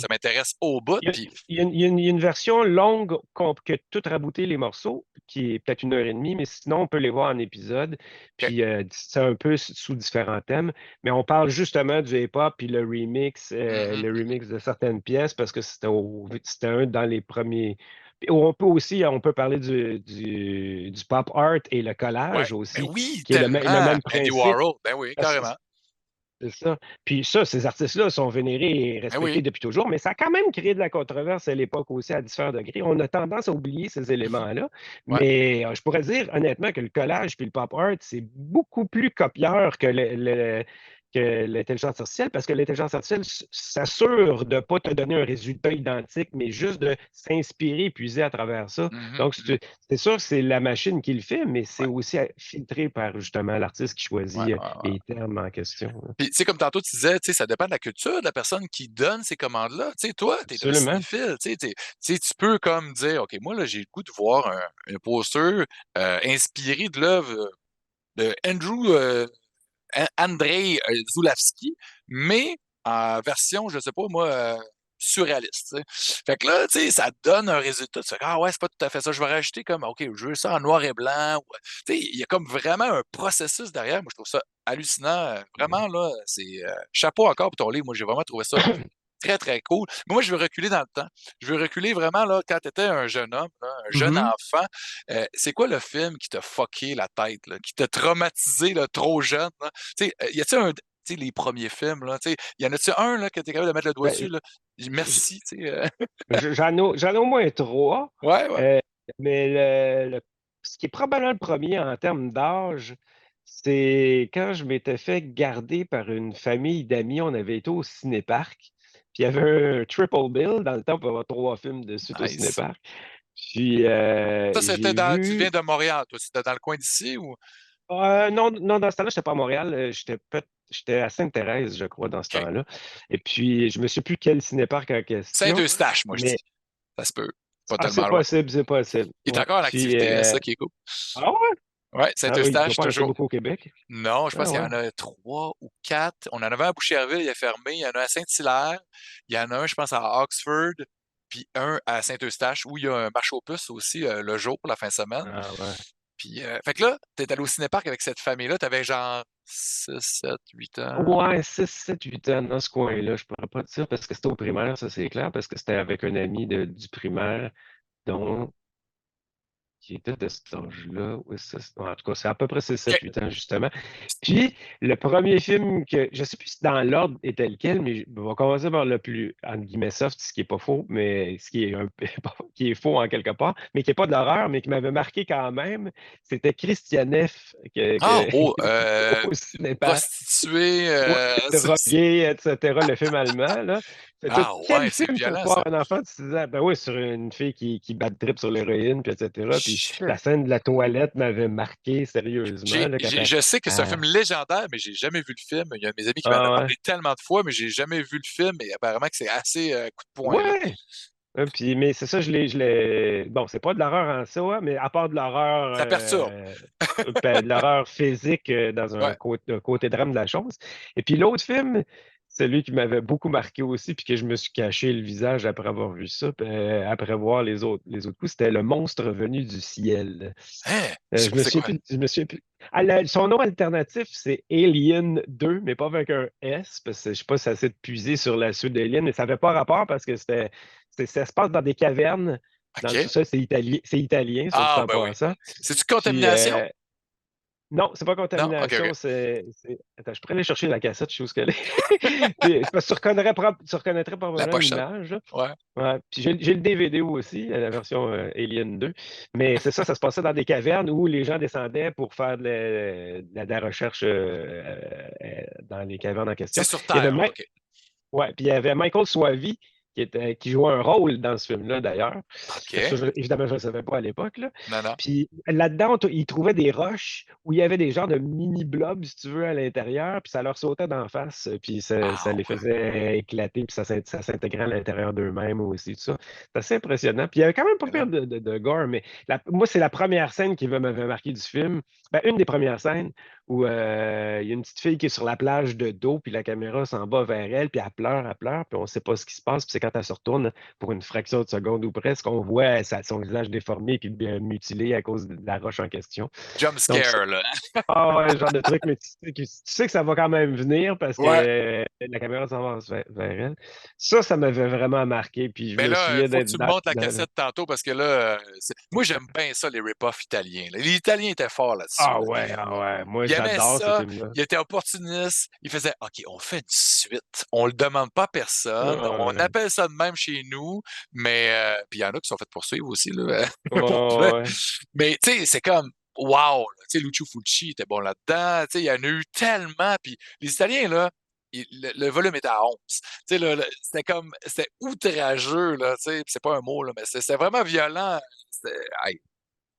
m'intéresse au bout, puis... il y a une version longue que tout rabouter les morceaux, qui est peut-être 1 heure et demie, mais sinon, on peut les voir en épisode. OK. Puis c'est un peu sous différents thèmes. Mais on parle justement du hip-hop puis Mhm, le mhm. remix de certaines pièces parce que c'était un dans les premiers. Puis on peut parler du pop art et le Ouais. collage Ben aussi, oui, qui est le tellement! même Andy principe. Warhol, ben oui, carrément. C'est ça. Puis ça, ces artistes-là sont vénérés et Ben respectés oui. depuis toujours, mais ça a quand même créé de la controverse à l'époque aussi à différents degrés. On a tendance à oublier ces Mhm. éléments-là, Ouais. mais je pourrais dire honnêtement que le collage puis le pop art, c'est beaucoup plus copieur que l'intelligence artificielle parce que l'intelligence artificielle s'assure de ne pas te donner un résultat identique, mais juste de s'inspirer, puiser à travers ça. Mhm, Donc, mhm. c'est sûr que c'est la machine qui le fait, mais c'est Ouais, aussi filtré par justement l'artiste qui ouais, choisit ouais, ouais. les termes en question. Puis, tu sais, comme tantôt, tu disais, tu sais, ça dépend de la culture de la personne qui donne ces commandes-là. Tu sais, toi, tu es un Absolument. cinéphile, tu sais, tu peux comme dire, OK, moi, là, j'ai le goût de voir un poster inspiré de l'œuvre de Andrew Andrei Zulawski, mais en version, je sais pas moi, surréaliste. Tu sais. Fait que là, tu sais, ça donne un résultat. Tu fais, ah ouais, c'est pas tout à fait ça. Je vais rajouter comme, OK, je veux ça en noir et blanc. Tu sais, il y a comme vraiment un processus derrière. Moi, je trouve ça hallucinant. Vraiment, là, c'est chapeau encore pour ton livre. Moi, j'ai vraiment trouvé ça très, très cool. Mais moi, je veux reculer dans le temps. Je veux reculer vraiment là, quand tu étais un jeune homme, là, un jeune Mhm. enfant. C'est quoi le film qui t'a fucké la tête, là, qui t'a traumatisé là, trop jeune? Là? Tu sais, y a-t-il un. Tu sais, les premiers films, là, tu sais, y en a-tu un là, que tu es capable de mettre le doigt Ben, dessus? Là? j- Merci, tu sais. j'en ai au moins trois, Ouais, ouais. euh, mais ce qui est probablement le premier en termes d'âge, c'est quand je m'étais fait garder par une famille d'amis, on avait été au cinéparc, puis il y avait un triple bill dans le temps pour avoir 3 films de suite au Nice. cinéparc. Puis Ça, j'ai c'était dans. Tu viens vu. de Montréal, toi. C'était dans le coin d'ici ou. Non, non, dans ce temps-là, je n'étais pas à Montréal. J'étais à Sainte-Thérèse, je crois, dans ce OK. temps-là. Et puis, je ne me souviens plus quel cinéparc en question, Saint-Eustache, moi, je mais dis. Ça se peut. Pas c'est tellement loin. possible, c'est possible. Il est Ouais. encore en Puis, activité, c'est ça qui est cool. ah ouais? Ouais, Ah oui, il ne doit Saint-Eustache, pas rester toujours. beaucoup au Québec. Non, je pense Ah qu'il y ouais. en a 3 ou 4. On en avait un à Boucherville, il est fermé. Il y en a un à Saint-Hilaire. Il y en a un, je pense, à Oxford. Puis un à Saint-Eustache, où il y a un marché aux puces aussi, le jour, la fin de semaine. Ah ouais. Puis, fait que là, t'es allé au cinéparc avec cette famille-là. T'avais genre 6, 7, 8 ans. Ouais, 6, 7, 8 ans dans ce coin-là. Je ne pourrais pas te dire parce que c'était au primaire, ça c'est clair, parce que c'était avec un ami du primaire, dont qui était de cet âge-là. Oui, en tout cas, c'est à peu près ces OK. 7-8 ans, justement. Puis, le premier film que, je ne sais plus si dans l'ordre était lequel, mais on va commencer par le plus, entre guillemets, soft, ce qui n'est pas faux, mais ce qui est, qui est faux en quelque part, mais qui n'est pas de l'horreur, mais qui m'avait marqué quand même. C'était Christian F. Ah, oh, au cinéma. prostituée, Ouais, drogué, etc., le film allemand, là. ah Quel ouais, c'est film pour violent, ça. voir un enfant de 6 ans? Ben oui, sur une fille qui bat de trip sur l'héroïne, puis etc. Puis la Shit. scène de la toilette m'avait marqué sérieusement. Là, Je sais que c'est un ah, film légendaire, mais j'ai jamais vu le film. Il y a un de mes amis qui m'en a ah, ouais. parlé tellement de fois, mais j'ai jamais vu le film et apparemment que c'est assez coup de poing, là. Ouais! Puis, mais c'est ça, Bon, c'est pas de l'horreur en soi, mais à part de l'horreur Ça perturbe. de l'horreur physique dans Ouais. un côté drame de la chose. Et puis l'autre film, celui qui m'avait beaucoup marqué aussi, puis que je me suis caché le visage après avoir vu ça, puis, après voir les autres coups, c'était Le monstre venu du ciel. Hein? Je sais pas c'est quoi. Je me souviens plus. Ah, son nom alternatif, c'est Alien 2, mais pas avec un S, parce que je sais pas si ça s'est puisé sur la suite d'Alien, mais ça n'avait pas rapport parce que ça se passe dans des cavernes, dans le OK. sous-sol, c'est italien, soit dit Ah, en ben oui. passant. C'est-tu Puis, contamination? non, c'est pas Non? OK, contamination, OK. Attends, je pourrais aller chercher la cassette, je sais où ce qu'elle est. C'est parce que tu reconnaîtrais La probablement pochette. l'image, là. Ouais. Ouais, puis j'ai le DVD aussi, la version Alien 2. Mais c'est ça se passait dans des cavernes où les gens descendaient pour faire de la recherche dans les cavernes en C'est question. sur Il y avait, Terre, là. OK. ouais, puis il y avait Michael Swavi qui jouait un rôle dans ce film-là, d'ailleurs. OK. Évidemment, je ne le savais pas à l'époque, là. Non, non. Puis là-dedans, il trouvait des roches où il y avait des genres de mini-blobs, si tu veux, à l'intérieur, puis ça leur sautait d'en face, puis ça Ah les ouais. faisait éclater, puis ça s'intégrait à l'intérieur d'eux-mêmes aussi, tout ça. C'est assez impressionnant. Puis il y avait quand même pas Mais là. pire de gore, mais moi, c'est la première scène qui m'avait marqué du film. Ben, une des premières scènes où il y a une petite fille qui est sur la plage de dos, puis la caméra s'en va vers elle, puis elle pleure, puis on ne sait pas ce qui se passe, puis c'est quand elle se retourne pour une fraction de seconde ou presque, on voit son visage déformé puis bien mutilé à cause de la roche en question. Jump Donc, scare, là. ah ouais, genre de truc, mais tu sais que ça va quand même venir parce que Ouais. la caméra s'en va vers elle. Ça m'avait vraiment marqué, puis je Mais me là, il souviens faut que d'être tu me montres la cassette tantôt parce que là, moi, j'aime bien ça, les rip-offs italiens, là. Les Italiens étaient forts là-dessus, là. Ah ouais, moi Il aimait j'adore ces ça, films-là. il était opportuniste, il faisait OK, on fait une suite, on le demande pas à personne, on appelle ça de même chez nous, mais puis il y en a qui sont fait poursuivre aussi là, pour vrai. Ouais. Mais tu sais, c'est comme wow, là, tu sais Lucio Fulci était bon là-dedans, tu sais, il y en a eu tellement puis les Italiens là, le volume était à 11. Tu sais c'était comme c'était outrageux là, tu sais, c'est pas un mot là, mais c'est vraiment violent. Hey,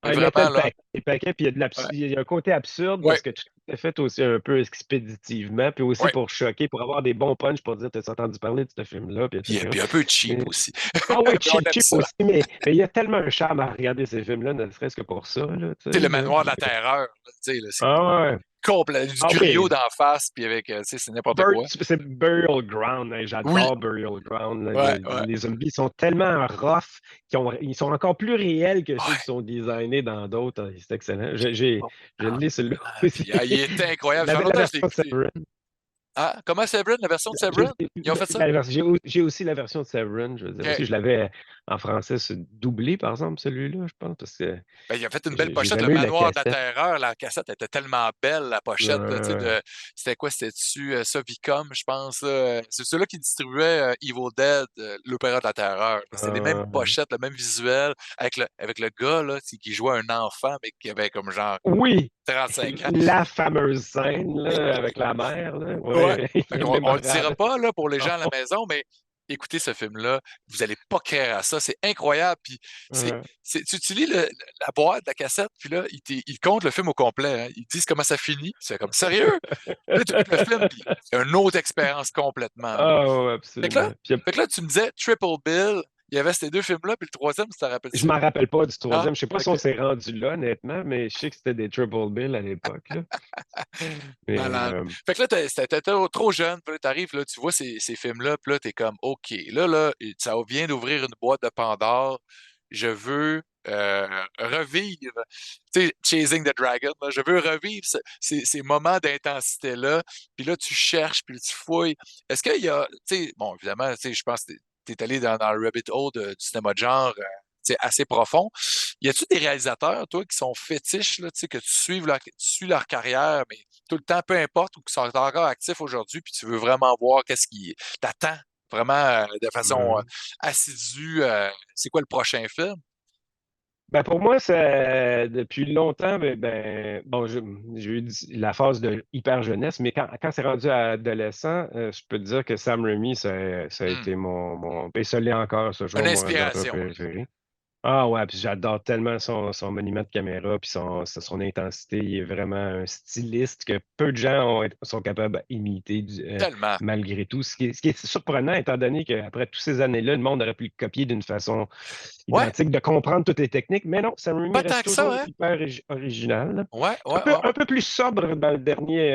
Ah, il mettait vraiment là. le paquet, puis Ouais. il y a un côté absurde Ouais, parce que tout est fait aussi un peu expéditivement, puis aussi ouais. pour choquer, pour avoir des bons punchs, pour dire, t'as entendu parler de ce film-là, puis etc. Puis un peu cheap Mais- aussi. ah oui, Mais on aime cheap ça. aussi, mais il y a tellement un charme à regarder ces films-là, ne serait-ce que pour ça, là, tu Tu sais, sais, le là. manoir de la terreur, là, tu sais, là, c'est Ah ouais. complet, du Ah griot oui. d'en face, puis avec, tu sais, c'est n'importe quoi. C'est Burial Ground, hein, Oui, j'adore Burial Ground, là. ouais, ouais, Les zombies sont tellement rough ils sont encore plus réels que ceux ouais. qui sont designés dans d'autres. Hein. C'est excellent. Oh, Je l'ai celui-là ah, aussi. puis ah, il était incroyable. Ça fait La longtemps que je l'ai version écouté. Severin. Ah, comment Severin, la version de Severin? Ils ont fait ça? J'ai aussi la version de Severin, je veux dire OK. aussi. Je l'avais en français doublé, par exemple, celui-là, je pense, parce que Ben, il a fait une belle j'ai pochette, le jamais eu la manoir de la cassette. terreur. La cassette était tellement belle, la pochette, là, tu sais, Euh, c'était quoi? C'était-tu Sovicom, je pense, là? C'est ceux-là qui distribuaient Evil Dead, l'Opéra de la terreur. C'était les mêmes euh, pochettes, le même visuel, avec le gars, là, tu sais, qui jouait un enfant, mais qui avait comme genre oui, 35 ans. la fameuse scène là, avec la mère, là. Ouais. Ouais, Fait qu'on on le dira mémorable. pas là, pour les gens à la maison, mais écoutez ce film-là, vous allez pas croire à ça, c'est incroyable. Puis Euh, tu lis la boîte, la cassette, puis là, il compte le film au complet. Hein. Ils disent comment ça finit. C'est comme sérieux? Là, tu écoutes le film, puis c'est une autre expérience complètement. Là. ah, ouais, Fait que là, absolument. Puis, fait que là, tu me disais Triple Bill, il y avait ces deux films-là, puis le troisième, tu te je rappelles-tu? m'en rappelle pas du Ah, troisième. Je sais pas si on ok. s'est rendu là, honnêtement, mais je sais que c'était des Triple Bill à l'époque, là. Mais Malade. Fait que là, t'étais trop jeune, puis là, t'arrives, là, tu vois ces films-là, puis là, t'es comme, OK, là, ça vient d'ouvrir une boîte de Pandore. Je veux revivre, tu sais, Chasing the Dragon, là, je veux revivre ces moments d'intensité-là. Puis là, tu cherches, puis tu fouilles. Est-ce qu'il y a, tu sais, bon, évidemment, tu sais, je pense que t'es allé dans le rabbit hole du cinéma de genre. assez profond. Y a-tu des réalisateurs, toi, qui sont fétiches, là, que tu suis leur carrière, mais tout le temps, peu importe, ou qui sont encore actifs aujourd'hui, puis tu veux vraiment voir qu'est-ce qui t'attend vraiment de façon Ouais. assidue, c'est quoi le prochain film? Ben pour moi, c'est depuis longtemps, bon, j'ai eu la phase de hyper jeunesse, mais quand c'est rendu à adolescent, je peux te dire que Sam Raimi, ça a Hmm. été et ça l'est encore ce Une jour, mon réalisateur inspiration, là. préféré. Ah ouais, puis j'adore tellement son monument de caméra, puis son intensité. Il est vraiment un styliste que peu de gens sont capables d'imiter Tellement. malgré tout. Ce qui est surprenant, étant donné qu'après toutes ces années-là, le monde aurait pu le copier d'une façon Ouais, identique, de comprendre toutes les techniques, mais non, Sam Raimi pas tant reste que ça, toujours hein? hyper original. Ouais, Un ouais, peu, ouais, un ouais. peu plus sobre dans le dernier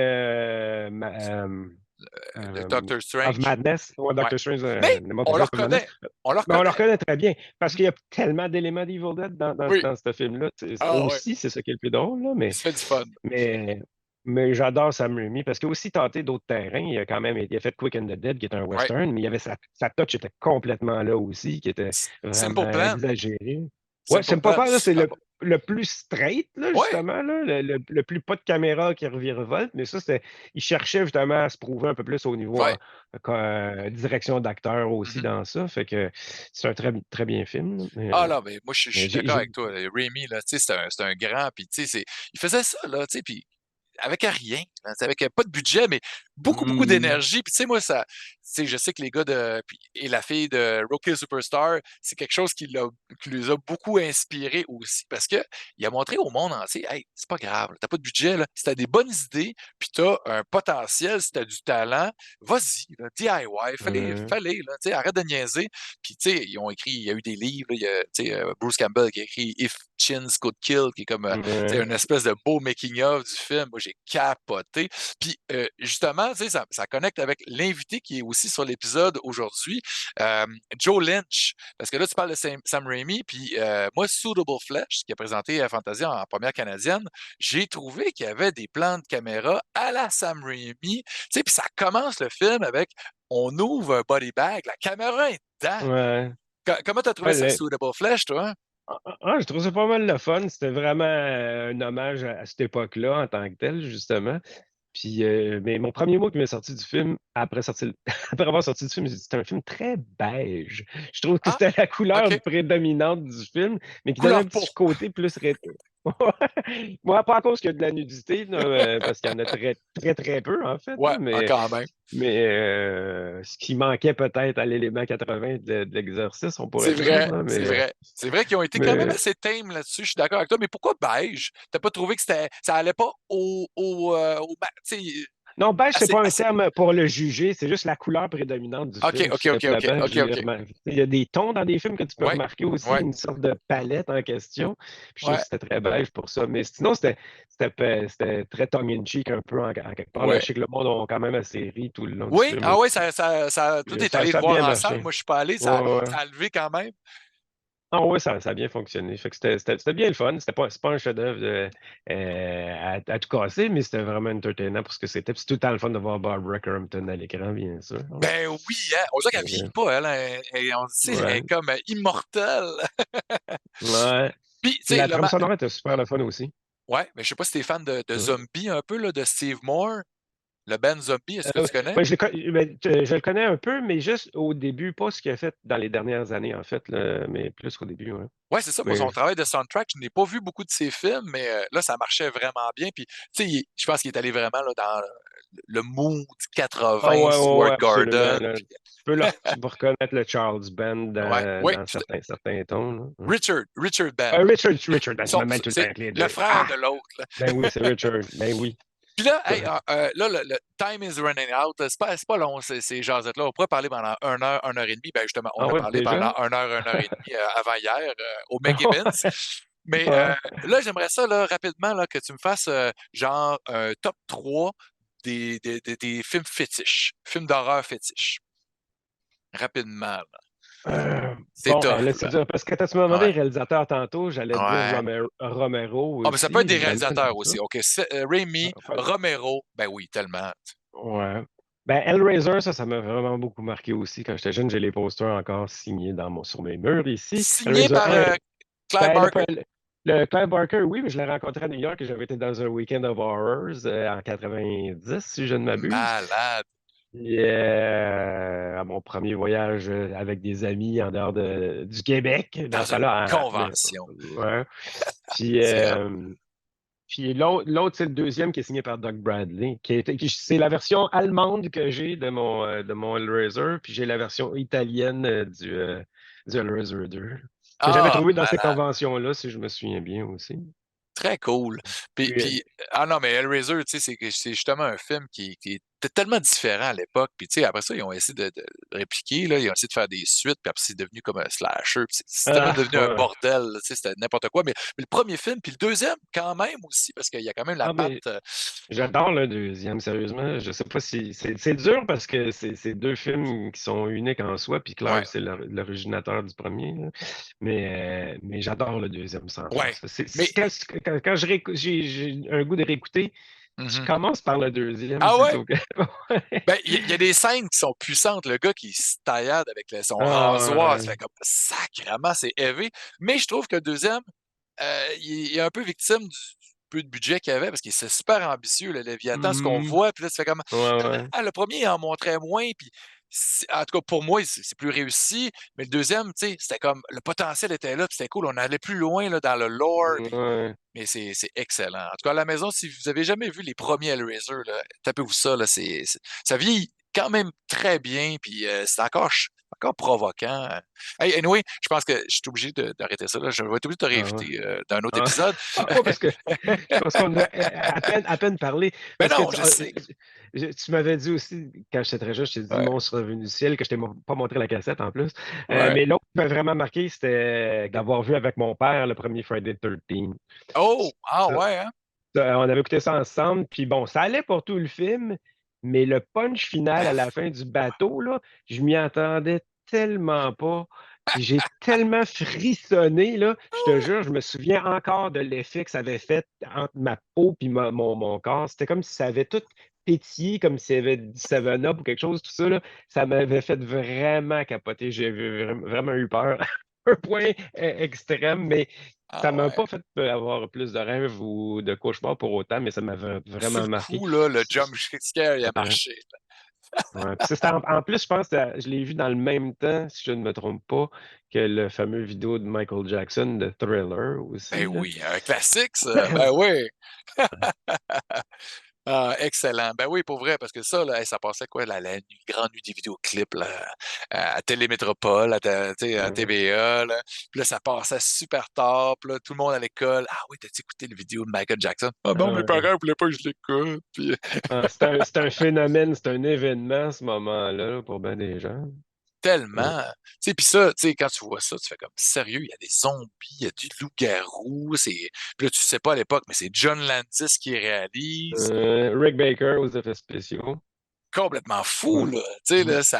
Le euh, Doctor of Strange. Madness, ou Ouais. Doctor Strange, Mais The on le Multiverse of Madness. reconnaît. On le Mais on le reconnaît. reconnaît très bien parce Mhm. qu'il y a tellement d'éléments d'Evil Dead Oui. dans ce film-là. Ah ouais. Aussi, c'est ça qui est le plus drôle, là, Il se fait du fun. mais, mais j'adore Sam Raimi parce qu'il a aussi tenté d'autres terrains. Il a fait Quick and the Dead, qui est un Ouais. western, mais il y avait sa touch était complètement là aussi, qui était Simple vraiment Plan. exagérée. Ouais, Simple c'est pas Plan, faire, là, c'est super bon. le plus straight, là, Ouais. justement, là, le plus pas de caméra qui revirevolte, mais ça, il cherchait justement à se prouver un peu plus au niveau Ouais. direction d'acteur aussi Mhm. dans ça. Fait que c'est un très, très bien film, là, Ah là, mais moi, je mais suis d'accord avec toi. Raimi, là, tu sais, c'est un grand, puis tu sais, il faisait ça, là, tu sais, puis avec rien, hein, avec pas de budget, mais beaucoup, beaucoup Mhm. d'énergie. Puis tu sais, moi, ça, tu sais, je sais que les gars et la fille de Rookie Superstar, c'est quelque chose qui les a beaucoup inspirés aussi, parce que il a montré au monde entier, hey, c'est pas grave, t'as pas de budget, là. Si t'as des bonnes idées, puis t'as un potentiel, si t'as du talent, vas-y, là, DIY, Ouais. fallait, là, tu sais, arrête de niaiser. Puis tu sais, ils ont écrit, il y a eu des livres, là, il y a, tu sais, Bruce Campbell qui a écrit If Chins Could Kill, qui est comme Ouais. une espèce de beau making-of du film. Moi, j'ai capoté. Puis, justement, ça connecte avec l'invité qui est aussi sur l'épisode aujourd'hui, euh, Joe Lynch. Parce que là, tu parles de Sam Raimi, puis moi, Suitable Flesh, qui a présenté à Fantasia en première canadienne, j'ai trouvé qu'il y avait des plans de caméra à la Sam Raimi. Tu sais, puis ça commence le film avec on ouvre un body bag, la caméra est dedans. Ouais. Comment t'as trouvé Ouais, ça, Suitable Flesh, toi? je trouve ça pas mal le fun. C'était vraiment un hommage à cette époque-là en tant que tel, justement. Puis, mais mon premier mot qui m'est sorti du film, après avoir sorti du film, j'ai dit, c'est un film très beige. Je trouve que Ah, c'était la couleur OK. prédominante du film, mais qui donnait Couleur un peau. petit côté plus rétro. Moi, pas à cause qu'il y a de la nudité, là, parce qu'il y en a très, très, très peu, en fait, Ouais, là, quand même. mais ce qui manquait peut-être à l'élément 80 de l'exercice, on pourrait C'est dire, vrai, là, c'est vrai. C'est vrai qu'ils ont été quand même mais assez tame là-dessus, je suis d'accord avec toi. Mais pourquoi beige? T'as pas trouvé que ça allait pas tu sais, non, beige, c'est assez, pas un assez. terme pour le juger, c'est juste la couleur prédominante du OK, film. OK, OK, OK, Là-dedans, OK, j'ai OK. remarqué. Il y a des tons dans des films que tu peux Ouais, remarquer aussi, ouais, une sorte de palette en question. Puis je trouve que ouais, c'était très beige pour ça. Mais sinon, c'était très tongue-in-cheek un peu en quelque part. Là, ouais. je sais que le monde a quand même assez ri tout le long du Oui, film ah oui, aussi. tout est allé Ça le a voir bien ensemble. marché. Moi, je suis pas allé, Ouais, ouais. ça a levé quand même. Ah ouais, ça a bien fonctionné. Fait que c'était bien le fun. C'est pas un chef-d'œuvre à tout casser, mais c'était vraiment entertainant pour ce que c'était. Puis c'est tout le temps le fun de voir Barbara Crampton à l'écran, bien sûr. Ben oui, hein. On dirait qu'elle vieillit pas, elle, hein. On dit, elle est Ouais. comme immortelle. Ouais. Puis, tu Puis sais, la trame sonore était super le fun aussi. ouais, mais je sais pas si t'es fan de Ouais. Zombie un peu, là, de Steve Moore, le band Zombie, est-ce que tu connais? Ouais, je le connais un peu, mais juste au début, pas ce qu'il a fait dans les dernières années, en fait, là, mais plus qu'au début, ouais. Ouais, c'est ça. Moi, Mais, son travail de soundtrack, je n'ai pas vu beaucoup de ses films, mais là, ça marchait vraiment bien. Puis, tu sais, je pense qu'il est allé vraiment là, dans le mood ah 80, ouais, ouais, Stuart ouais, absolument. Gordon. Là. Puis, Tu peux reconnaître le Charles Band ouais, ouais, dans certains tons. Là. Hein. Richard Band. Richard, ben, tu me mets tout le temps C'est avec les le deux. frère Ah! de l'autre, là. Ben oui, c'est Richard. Ben oui. Puis là, hey, là, le time is running out. C'est pas long, ces jasettes-là. On pourrait parler pendant 1 heure et demie. Ben justement, on Ah a ouais, parlé déjà? pendant 1 heure et demie avant hier au McGibbons. Mais Ouais. là, j'aimerais ça là, rapidement là, que tu me fasses genre un top 3 des films fétiches, films d'horreur fétiches. Rapidement, là. C'est Bon, ben là, tough, c'est là. dur. Parce que quand tu m'as demandé Ouais. réalisateur tantôt, j'allais te dire Ouais. Romero Ah, mais ça peut être aussi. des J'aime réalisateurs ça. aussi. OK. Raimi, Enfin, Romero, ben oui, tellement. ouais. Ben, Hellraiser, ça m'a vraiment beaucoup marqué aussi. Quand j'étais jeune, j'ai les posters encore signés sur mes murs ici. Signé Hellraiser par 1, Clive ben, Barker. le Clive Barker, oui, mais je l'ai rencontré à New York et j'avais été dans un Weekend of Horrors en 90, si je ne m'abuse. Malade. Puis, à mon premier voyage avec des amis en dehors du Québec, dans Dans ce une temps-là. convention. Ouais. Puis, C'est hot. puis l'autre, c'est le deuxième qui est signé par Doug Bradley. C'est la version allemande que j'ai de mon Hellraiser, puis j'ai la version italienne du Hellraiser 2, que j'avais Ah, trouvé dans ces malade. conventions-là, si je me souviens bien aussi. Très cool. Puis, Puis, puis ah non, mais Hellraiser, tu sais, c'est justement un film qui était tellement différent à l'époque. Puis, tu sais, après ça, ils ont essayé de répliquer, là, ils ont essayé de faire des suites, puis après, c'est devenu comme un slasher. Puis c'est tellement devenu un ouais. bordel, là, tu sais, c'était n'importe quoi. Mais le premier film, puis le deuxième, quand même aussi, parce qu'il y a quand même la Ah, patte. mais j'adore le deuxième, sérieusement. Je sais pas si. C'est dur parce que c'est deux films qui sont uniques en soi, puis Clive, Ouais, c'est l'originateur du premier, là. Mais j'adore le deuxième sans ouais. farce. Mais, Quand j'ai un goût de réécouter, je mhm. commence par le deuxième Ah ouais? plutôt que. Ouais. Ben, il y a des scènes qui sont puissantes. Le gars qui se taillade avec son rasoir, Ah, ça fait comme sacrément, c'est élevé. Mais je trouve que le deuxième, il est un peu victime du peu de budget qu'il y avait parce qu'il c'est super ambitieux, le Léviathan, ce qu'on mhm. voit, puis là, ça fait comme Ouais, ouais. le premier, il en montrait moins, puis en tout cas, pour moi, c'est plus réussi, mais le deuxième, tu sais, c'était comme le potentiel était là, puis c'était cool, on allait plus loin là, dans le lore, puis Ouais. mais c'est excellent. En tout cas, à la maison, si vous avez jamais vu les premiers Hellraiser, là, tapez-vous ça, là, ça vieillit quand même très bien, puis c'est encore provoquant. Hey, anyway, je pense que je suis obligé d'arrêter ça. Là. Je vais être obligé de te Ah, ouais. réinviter dans un autre Ah. épisode. Ouais, parce qu'on a à peine parlé. Mais Parce que non, je sais. tu m'avais dit aussi, quand j'étais très jeune, je t'ai dit Ouais. Monstre revenu du ciel, que je t'ai pas montré la cassette en plus. Ouais. Mais l'autre qui m'a vraiment marqué, c'était d'avoir vu avec mon père le premier Friday the 13th. Oh! Ah Ça, ouais, hein? on avait écouté ça ensemble, puis bon, ça allait pour tout le film, mais le punch final à la fin du bateau, là, je m'y attendais tellement pas. Puis j'ai tellement frissonné, là, je te jure, je me souviens encore de l'effet que ça avait fait entre ma peau et mon corps. C'était comme si ça avait tout pétillé, comme s'il y avait du 7-Up ou quelque chose, tout ça, là. Ça m'avait fait vraiment capoter. J'ai vraiment eu peur. Un point extrême, mais ça Ah m'a ouais. pas fait avoir plus de rêves ou de cauchemars pour autant, mais ça m'avait Sur vraiment le marqué. coup, là, le jump scare, il a Ouais. marché. Ouais. Puis ça, en plus, je pense que je l'ai vu dans le même temps, si je ne me trompe pas, que le fameux vidéo de Michael Jackson de Thriller Ben aussi, là. oui, un classique, ça. Ben oui. Ah, excellent. Ben oui, pour vrai, parce que ça, là, hey, ça passait quoi, la grande nuit des vidéoclips là, à Télémétropole, tu sais, à Ouais. TVA, là. Puis là, ça passait super tard, puis là, tout le monde à l'école. Ah oui, t'as-tu écouté le vidéo de Michael Jackson? Ah non, mes Ah, ouais. parents voulaient pas que je l'écoute. Puis C'est un phénomène, c'est un événement, ce moment-là, là, pour bien des gens. Ouais. tellement. Tu sais, puis ça, tu sais, quand tu vois ça, tu fais comme sérieux, il y a des zombies, il y a du loup-garou. Puis là, tu sais pas à l'époque, mais c'est John Landis qui réalise. Rick Baker aux effets spéciaux. Complètement fou, Ouais. là. Tu sais, Mm. là, Si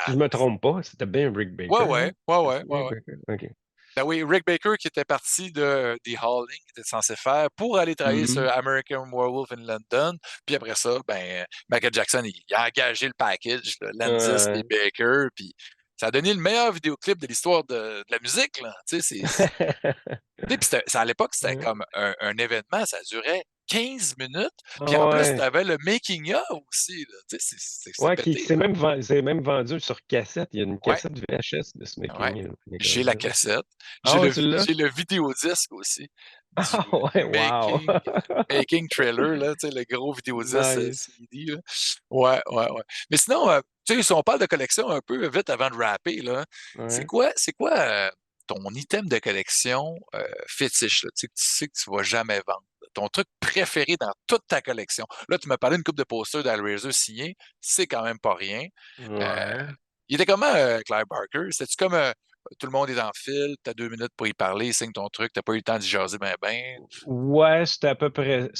je me trompe pas, c'était bien Rick Ouais, Baker, ouais, hein? ouais, C'est ouais, ça, ouais, Rick ouais. Baker? OK. Ben oui, Rick Baker qui était parti de The Howling, qui était censé faire pour aller travailler sur Mhm. American Werewolf in London. Puis après ça, ben, Michael Jackson, il a engagé le package, là, Landis et Ouais. Baker. Puis ça a donné le meilleur vidéoclip de l'histoire de la musique, là. Tu sais, tu sais, puis à l'époque, c'était Ouais. comme un événement, ça durait 15 minutes. Puis en Ah, plus, tu ouais. avais le making-of aussi, là. Tu sais, c'est Ouais, qui pété, là. c'est même vendu sur cassette. Il y a une Ouais, cassette VHS de ce ouais. making J'ai la of. cassette. Ah ouais, tu l'as? J'ai le vidéodisque aussi Ah du ouais, wow! making trailer, là, tu sais, le gros vidéodisque Nice. CD, là. Ouais, ouais, ouais. Mais sinon, tu sais, si on parle de collection un peu vite avant de rapper, là, Ouais. c'est quoi ton item de collection fétiche, là, tu sais que tu vas jamais vendre? Ton truc préféré dans toute ta collection. Là, tu m'as parlé d'une coupe de posters d'Hellraiser signés, c'est quand même pas rien. Euh, Ouais. il était comment, Clive Barker? C'était-tu comme tout le monde est en file, tu as 2 minutes pour y parler, signe ton truc, tu pas eu le temps d'y jaser ben. Ouais, c'était à peu près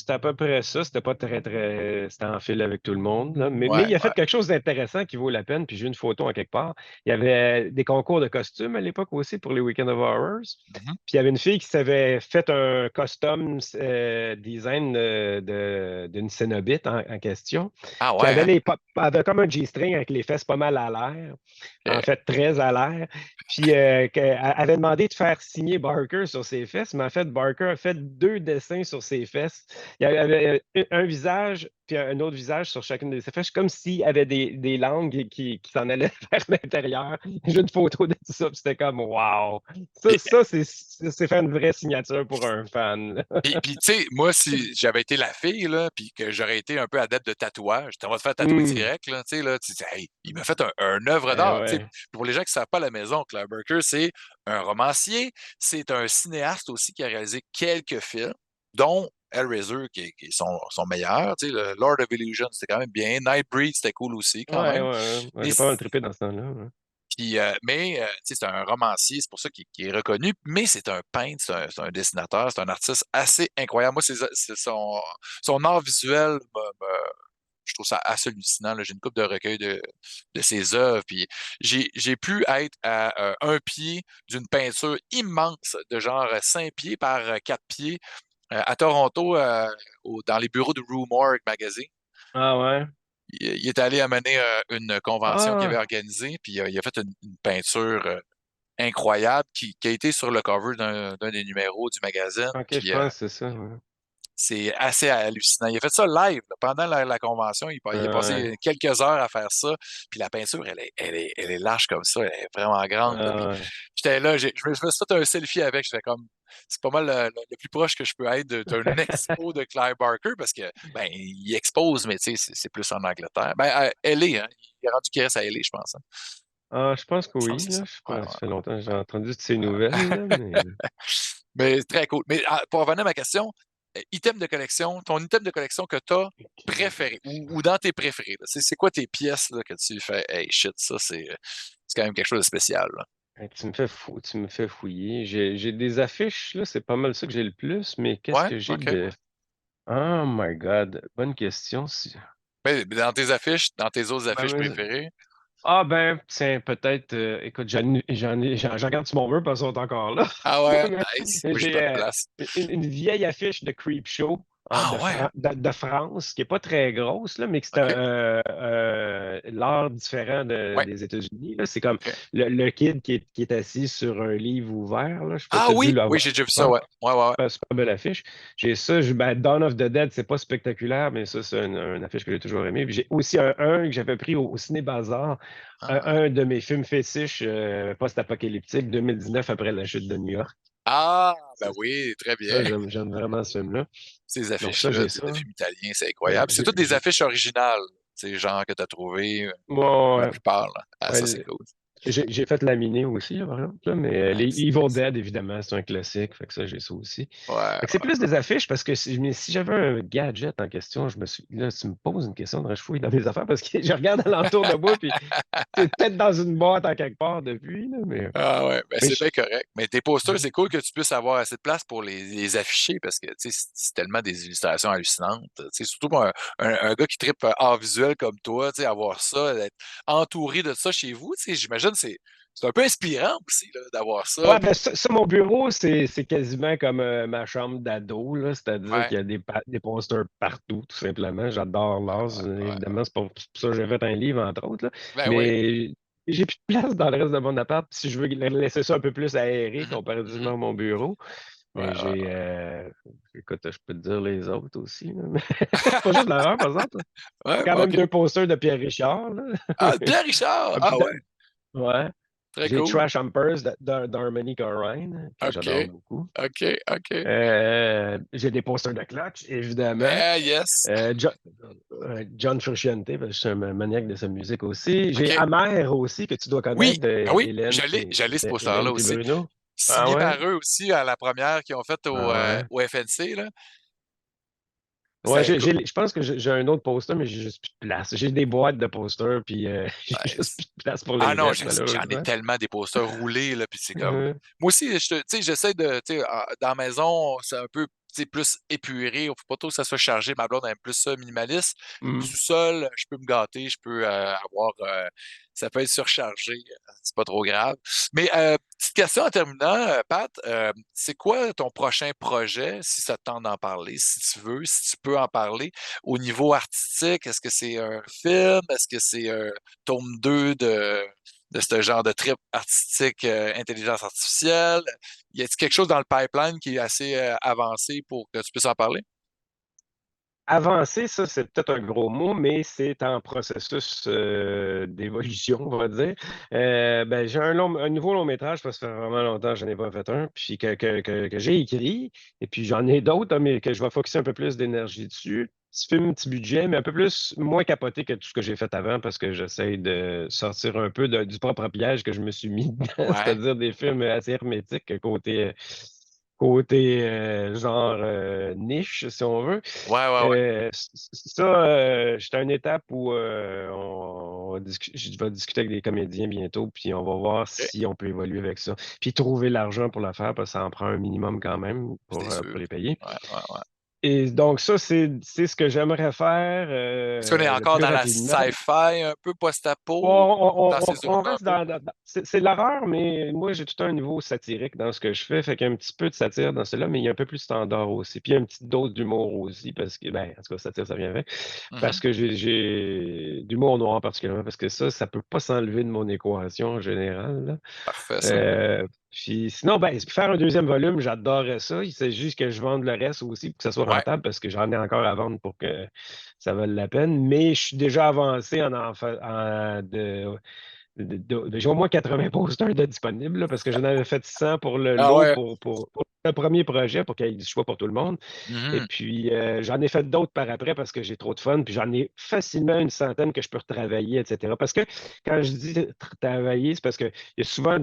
ça. C'était pas c'était en fil avec tout le monde, là. Mais Ouais, il a fait ouais. quelque chose d'intéressant qui vaut la peine, puis j'ai une photo en quelque part. Il y avait des concours de costumes à l'époque aussi pour les Weekend of Horrors. Mhm. Puis il y avait une fille qui s'avait fait un custom design d'une Cénobite en question, Ah qui ouais, avait hein? avait comme un G-string avec les fesses pas mal à l'air, en OK. fait très à l'air. Puis elle avait demandé de faire signer Barker sur ses fesses, mais en fait, Barker a fait deux dessins sur ses fesses. Il y avait un visage, puis un autre visage sur chacune de ses fesses, comme s'il y avait des langues qui s'en allaient vers l'intérieur. J'ai une photo de tout ça, puis c'était comme wow! Puis, C'est faire une vraie signature pour un fan, là. puis, tu sais, moi, si j'avais été la fille, là, puis que j'aurais été un peu adepte de tatouage, on va te faire tatouer Hum, direct, là, tu sais, là, tu dis, hey, il m'a fait un œuvre ben d'art, tu sais. ouais. Pour les gens qui ne savent pas à la maison, Clive Barker, c'est un romancier, c'est un cinéaste aussi qui a réalisé quelques films, dont Hellraiser, qui est son meilleur, tu sais, le Lord of Illusion, c'était quand même bien, Nightbreed, c'était cool aussi, quand Ouais, même. ouais, ouais. Mais J'ai pas mal trippé dans ce temps-là. Ouais. puis, tu sais, c'est un romancier, c'est pour ça qu'il est reconnu, mais c'est un peintre, c'est un dessinateur, c'est un artiste assez incroyable. Moi, c'est son art visuel, je trouve ça assez hallucinant, là. J'ai une coupe de recueil de ses œuvres, puis j'ai pu être à un pied d'une peinture immense de genre 5 pieds par 4 pieds à Toronto, dans les bureaux de Rue Morgue Magazine. Ah ouais. Il est allé amener une convention qu'il avait Ah, organisée, puis il a fait une peinture incroyable qui a été sur le cover d'un des numéros du magazine. ok, je Puis pense que c'est ça. Ouais. c'est assez hallucinant. Il a fait ça live là, pendant la convention. Il a Ouais. passé quelques heures à faire ça. Puis la peinture, elle est large comme ça. Elle est vraiment grande, là. Puis Ah ouais. j'étais là, je me suis fait un selfie avec. J'étais comme, c'est pas mal le plus proche que je peux être d'un expo de Clive Barker parce que, ben, il expose, mais tu sais, c'est plus en Angleterre. Ben, à LA, hein. Il est rendu qu'il reste à LA, je pense, hein. Ah, je pense que Je pense oui, que c'est là. ça. Je sais Ouais, pas, ça fait ouais. longtemps que j'ai entendu de ces nouvelles, là, mais. Mais très cool. Mais pour revenir à ma question, item de collection, ton item de collection que tu as préféré ou dans tes préférés, là, c'est quoi tes pièces là, que tu fais, hey shit, ça c'est quand même quelque chose de spécial, là. Tu me fais fouiller. J'ai des affiches, là, c'est pas mal ça que j'ai le plus, mais qu'est-ce Ouais, que j'ai ok. de. Oh my God, bonne question. Mais dans tes affiches, dans tes autres Ben, affiches préférées. ah ben, tiens, peut-être, écoute, j'en regarde sur mon mur parce qu'ils sont encore là. Ah ouais, Mais nice. Moi, j'ai j'ai pas de place. une vieille affiche de Creepshow Ah ouais, de France, qui est pas très grosse, là, mais que c'est ok. l'art différent Ouais, des États-Unis, là. C'est comme ok. le kid qui est assis sur un livre ouvert, là. Je sais pas si Ah tu as dû oui, oui, l'avoir. j'ai déjà vu ça, ouais. Ouais, ouais, ouais. Super belle affiche. J'ai ça, ben, Dawn of the Dead, c'est pas spectaculaire, mais ça, c'est une affiche que j'ai toujours aimée. Puis j'ai aussi un que j'avais pris au Ciné Bazar, Ah, un de mes films fétiches post-apocalyptiques, 2019 après la chute de New York. ah ben Ça, oui, très bien. ça, j'aime vraiment ce film-là. Ces Donc ça, affiches-là, j'ai de ça. films italiens, c'est Ouais, incroyable. C'est toutes des affiches originales, c'est genre que tu as trouvé, pour la ouais, plupart, là. Ah, ça, c'est ouais, cool. j'ai fait laminer aussi, là, par exemple, là, mais les Nice, Evil nice. Dead, évidemment, c'est un classique. Fait que ça, j'ai ça aussi. Ouais, Fait que c'est plus des affiches parce que mais si j'avais un gadget en question, je me suis. Là, tu me poses une question de je fouille dans mes affaires parce que je regarde alentour de moi, puis c'est peut-être dans une boîte en quelque part depuis, là, ah ouais, ben mais c'est bien correct. Mais tes posters, je- c'est cool que tu puisses avoir assez de place pour les afficher parce que tu sais, c'est tellement des illustrations hallucinantes. Tu sais, surtout pour un gars qui tripe art visuel comme toi, tu sais, avoir ça, être entouré de ça chez vous, tu sais, j'imagine c'est un peu inspirant aussi là, d'avoir ça. Ouais, ben ça, mon bureau, c'est quasiment comme ma chambre d'ado, là, c'est-à-dire Ouais, qu'il y a des posters partout, tout simplement. J'adore l'art. ouais. Évidemment, c'est pour ça que j'ai fait un livre, entre autres, là. Ben oui. Mais j'ai plus de place dans le reste de mon appart. Si je veux laisser ça un peu plus aéré Mhm, comparativement mhm. à mon bureau, Ouais, mais ouais. écoute, je peux te dire les autres aussi, là. Pas juste l'horreur, par exemple. Ouais, Quand même ok. deux posters de Pierre Richard, là. Ah, Pierre Richard! Un Ah petit- ouais, Ouais. très J'ai cool. Trash Humpers d'Harmony Korine, que j'adore OK, beaucoup. OK, OK. J'ai des posters de Clutch, évidemment. Ah, yes. John, John Frusciante, parce que je suis un maniaque de sa musique aussi. J'ai OK. Amer aussi, que tu dois Oui, connaître, ben oui, Hélène, j'allais ce poster-là Hélène puis aussi. Bruno. Ah Signé ouais? par eux aussi à la première qu'ils ont faite Ah ouais? au FNC, là. Ouais, C'est cool. je pense que j'ai un autre poster, mais j'ai juste plus de place. J'ai des boîtes de posters, puis j'ai juste Nice. plus de place pour Ah les non, mettre, j'en ai malheureusement. tellement des posters roulés, là, puis c'est comme. Euh, Moi aussi, tu sais, j'essaie de. Tu sais, dans la maison, c'est un peu tu sais, plus épuré. Il ne faut pas trop que ça soit chargé. Ma blonde aime plus ça, minimaliste. hmm. Sous-sol, je peux me gâter, je peux avoir. Ça peut être surchargé, c'est pas trop grave. Mais petite question en terminant, Pat, c'est quoi ton prochain projet, si ça te tente d'en parler, si tu veux, si tu peux en parler, au niveau artistique? Est-ce que c'est un film? Est-ce que c'est un tome 2 de ce genre de trip artistique, intelligence artificielle? Y a-t-il quelque chose dans le pipeline qui est assez avancé pour que tu puisses en parler? Avancer, ça, c'est peut-être un gros mot, mais c'est en processus d'évolution, on va dire. Ben, j'ai un nouveau long métrage, parce que ça fait vraiment longtemps que je n'en ai pas fait un, puis que j'ai écrit, et puis j'en ai d'autres, hein, mais que je vais focuser un peu plus d'énergie dessus. Petit film, petit budget, mais un peu plus, moins capoté que tout ce que j'ai fait avant, parce que j'essaie de sortir un peu du propre piège que je me suis mis dedans, Ouais, c'est-à-dire des films assez hermétiques, côté genre niche, si on veut. ouais. Ça, j'étais à une étape où je vais discuter avec des comédiens bientôt, puis on va voir OK, si on peut évoluer avec ça. Puis trouver l'argent pour le faire, parce que ça en prend un minimum quand même c'est sûr. pour les payer. Ouais. Et donc, ça, c'est ce que j'aimerais faire Est-ce qu'on est le encore plus dans la rapidement. sci-fi, un peu On, post-apo, dans ces on zones-là un reste peu? c'est l'horreur, mais moi, j'ai tout un niveau satirique dans ce que je fais. Fait qu'il y a un petit peu de satire dans cela, mais il y a un peu plus standard aussi. Puis il y a une petite dose d'humour aussi, parce que, ben, en tout cas, satire, ça vient avec. Parce Mhm. que j'ai d'humour noir particulièrement, parce que ça peut pas s'enlever de mon équation en général, là. Parfait, ça. Puis sinon, ben, faire un deuxième volume, j'adorerais ça. Il s'agit juste que je vende le reste aussi pour que ça soit Ouais. rentable, parce que j'en ai encore à vendre pour que ça vaille la peine. Mais je suis déjà avancé j'ai au moins 80 posters de disponibles, là, parce que j'en avais fait 100 pour le Ah lot, ouais. pour le premier projet, pour qu'il y ait du choix pour tout le monde. Et Mhm. puis, j'en ai fait d'autres par après parce que j'ai trop de fun. Puis, j'en ai facilement une centaine que je peux retravailler, etc. Parce que quand je dis travailler, c'est parce qu'il y a souvent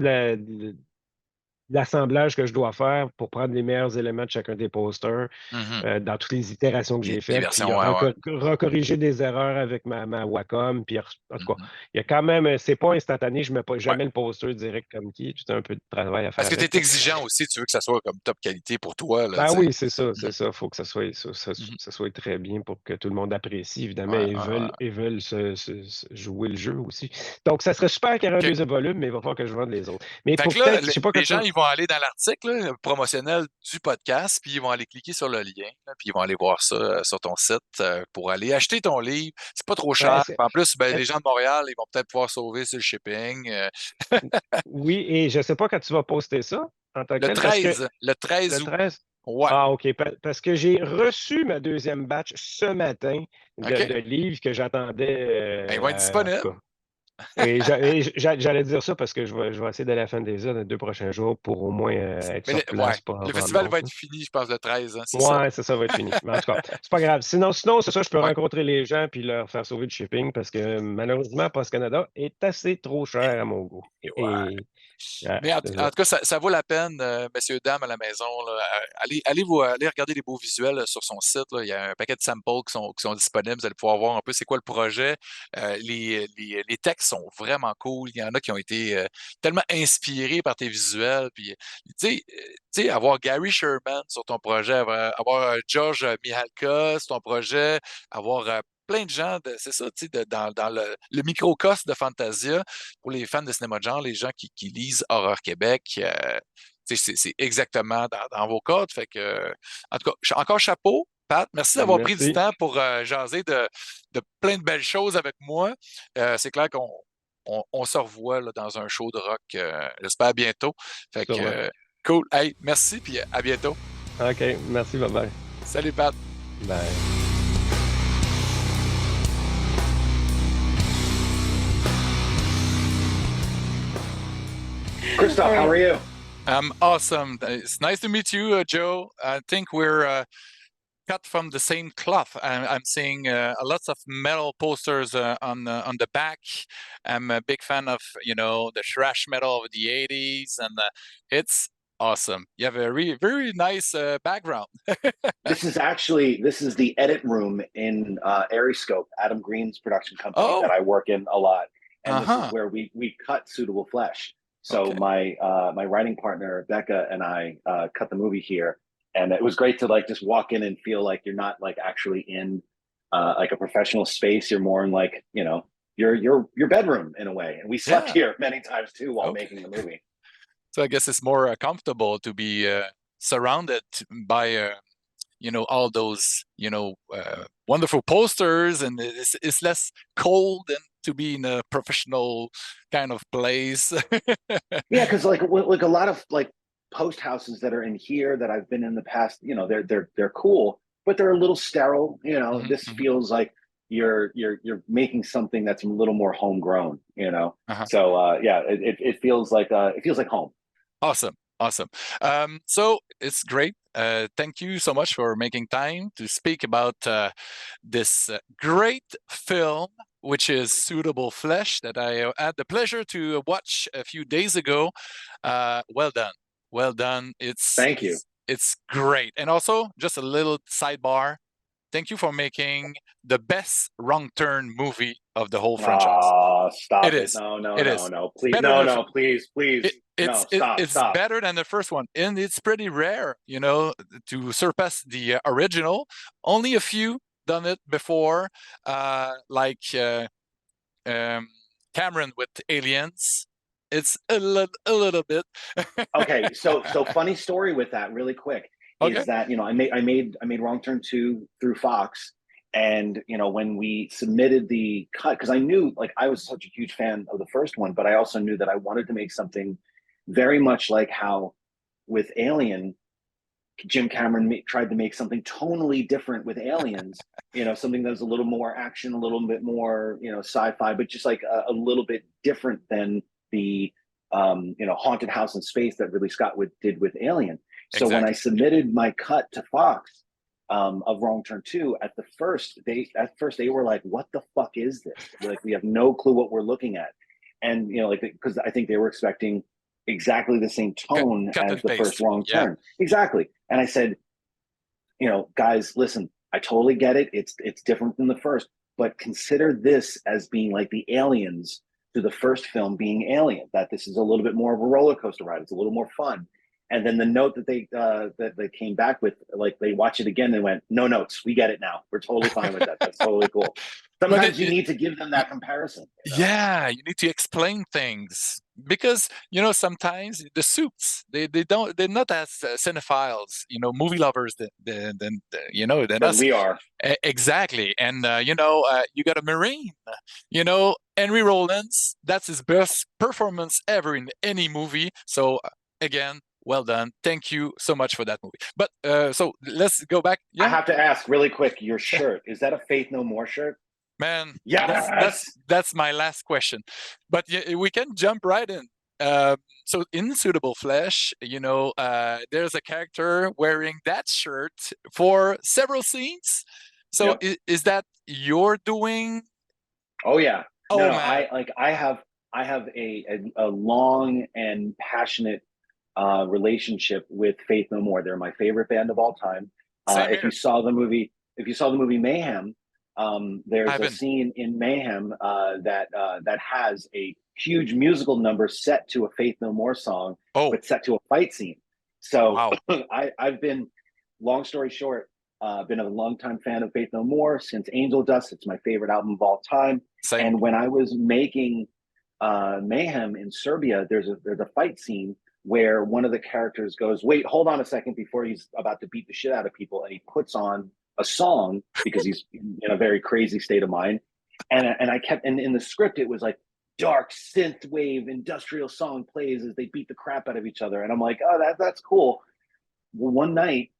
l'assemblage que je dois faire pour prendre les meilleurs éléments de chacun des posters Mhm. dans toutes les itérations que j'ai Les faites, puis versions, ouais. recorriger des erreurs avec ma Wacom, puis en tout cas, Mhm. il y a quand même, c'est pas instantané, je mets pas Ouais. jamais le poster direct comme qui, tout un peu de travail à faire Parce que tu avec, es là. exigeant aussi, tu veux que ça soit comme top qualité pour toi, là, Ben tu sais. oui, c'est ça, Mhm. c'est ça. Il faut que Mhm. ça soit très bien pour que tout le monde apprécie, évidemment, Ouais. et veulent jouer le jeu aussi. Donc, ça serait super qu'il y ait un OK. deuxième volume, mais il va falloir que je vende les autres. Mais Fait pour que là, peut-être, je sais pas quand les tu gens, ils vont aller dans l'article là, promotionnel du podcast, puis ils vont aller cliquer sur le lien, là, puis ils vont aller voir ça sur ton site pour aller acheter ton livre. C'est pas trop cher. est-ce que- En plus, ben, est- les gens de Montréal, ils vont peut-être pouvoir sauver sur le shipping. oui, et je sais pas quand tu vas poster ça en tant que Le tel, parce que 13, le le 13 août. 13. Ouais. Ah, OK. Parce que j'ai reçu ma deuxième batch ce matin OK. de livres que j'attendais, Ben, ils vont être en tout disponibles. cas. J'allais dire ça parce que je vais essayer d'aller à la fin des heures dans les 2 prochains jours pour au moins être Mais sur ouais, place pour en le vendre festival va d'autres, être là. fini, je pense, le 13, hein, c'est ça? Ouais, ça va être fini. Mais en tout cas, c'est pas grave. Sinon, c'est ça, je peux Ouais. rencontrer les gens puis leur faire sauver du shipping parce que malheureusement, Post Canada est assez trop cher à mon goût. Et ouais. Et ouais, Mais en, c'est en ça. tout cas, ça vaut la peine, messieurs, dames à la maison. Là, allez regarder les beaux visuels sur son site. Là. Il y a un paquet de samples qui sont disponibles. Vous allez pouvoir voir un peu c'est quoi le projet. Les textes sont vraiment cool. Il y en a qui ont été tellement inspirés par tes visuels. Puis, avoir Gary Sherman sur ton projet, avoir George Mihalka sur ton projet, avoir plein de gens, c'est ça, dans le microcosme de Fantasia pour les fans de cinéma de genre, les gens qui lisent Horreur Québec, c'est exactement dans vos codes. Fait que, en tout cas, encore chapeau, Pat. Merci d'avoir pris du Merci. temps pour jaser de plein de belles choses avec moi. C'est clair qu'on se revoit là, dans un show de rock, j'espère bientôt. Fait que, Sûrement. cool. Hey, merci, puis à bientôt. OK. Merci. Bye bye. Salut, Pat. Bye. Christoph, how are you? I'm awesome. It's nice to meet you, Joe. I think we're cut from the same cloth. I'm seeing a lots of metal posters on the back. I'm a big fan of the thrash metal of the '80s, and it's Awesome. You have a very nice background. This is the edit room in Ariscope, Adam Green's production company that Oh, I work in a lot, and this is uh-huh. where we cut Suitable Flesh. So Okay. my writing partner Becca and I cut the movie here, and it was great to like just walk in and feel like you're not like actually in like a professional space. You're more in like your bedroom in a way. And we slept Yeah. here many times too while Okay. making the movie. So I guess it's more comfortable to be surrounded by all those wonderful posters, and it's less cold than to be in a professional kind of place. Yeah, because like a lot of like post houses that are in here that I've been in the past, they're cool, but they're a little sterile. Mhm, This mhm. feels like you're making something that's a little more homegrown. Uh-huh. So yeah, it feels like home. Awesome. Awesome. So it's great. Thank you so much for making time to speak about this great film, which is Suitable Flesh, that I had the pleasure to watch a few days ago. Well done. Well done. It's Thank you. it's it's great. And also, just a little sidebar. Thank you for making the best wrong turn movie of the whole franchise. It Stop it. is. No, no, It no, is. no. It's Please, better no, than no, please, please. No, stop, it's stop. better than the first one, and it's pretty rare, to surpass the original. Only a few done it before, like um, Cameron with Aliens. It's a little bit. Okay, so funny story with that, really quick, Okay. is that I made Wrong Turn 2 through Fox, and when we submitted the cut, because I knew like I was such a huge fan of the first one, but I also knew that I wanted to make something very much like how with Alien, Jim Cameron tried to make something tonally different with Aliens. Something that was a little more action, a little bit more sci-fi, but just like a little bit different than the haunted house in space that Ridley Scott did with Alien. So when I Exactly. submitted my cut to Fox of Wrong Turn 2, at first they were like, "What the fuck is this? Like, we have no clue what we're looking at," and like because I think they were expecting exactly the same Cut, tone cut as and the first paste. Wrong Yeah. Turn. Exactly. And I said, guys, listen, I totally get it. It's different than the first, but consider this as being like the aliens to the first film being Alien. That this is a little bit more of a roller coaster ride. It's a little more fun. And then the note that they came back with, like they watch it again, they went, "No notes. We get it now. We're totally fine with that. That's totally cool." But Sometimes you need to give them that comparison. yeah, you need to explain things because sometimes the suits they're not as cinephiles, movie lovers than Than us. we are. Exactly, and you got a Marine, Henry Rollins. That's his best performance ever in any movie. So again, well done. Thank you so much for that movie. But so let's go back. I Yeah, have to ask really quick. Your shirt, is that a Faith No More shirt? man, Yes. that's my last question, but yeah, we can jump right in. So in Suitable Flesh, there's a character wearing that shirt for several scenes. So Yep. is that your doing? Oh yeah. No, Oh no. man, I have a long and passionate relationship with Faith No More. They're my favorite band of all time. same If you here. saw the movie, if you saw the movie Mayhem, there's a Ivan. scene in Mayhem that has a huge musical number set to a Faith No More song, Oh but set to a fight scene. So wow, I've been, long story short, been a longtime fan of Faith No More since Angel Dust. It's my favorite album of all time. same. And when I was making Mayhem in Serbia, there's a fight scene where one of the characters goes, "Wait, hold on a second," before he's about to beat the shit out of people, and he puts on a song because he's in a very crazy state of mind. And I kept, and in the script it was like dark synth wave industrial song plays as they beat the crap out of each other, and I'm like, oh, that's cool. Well, one night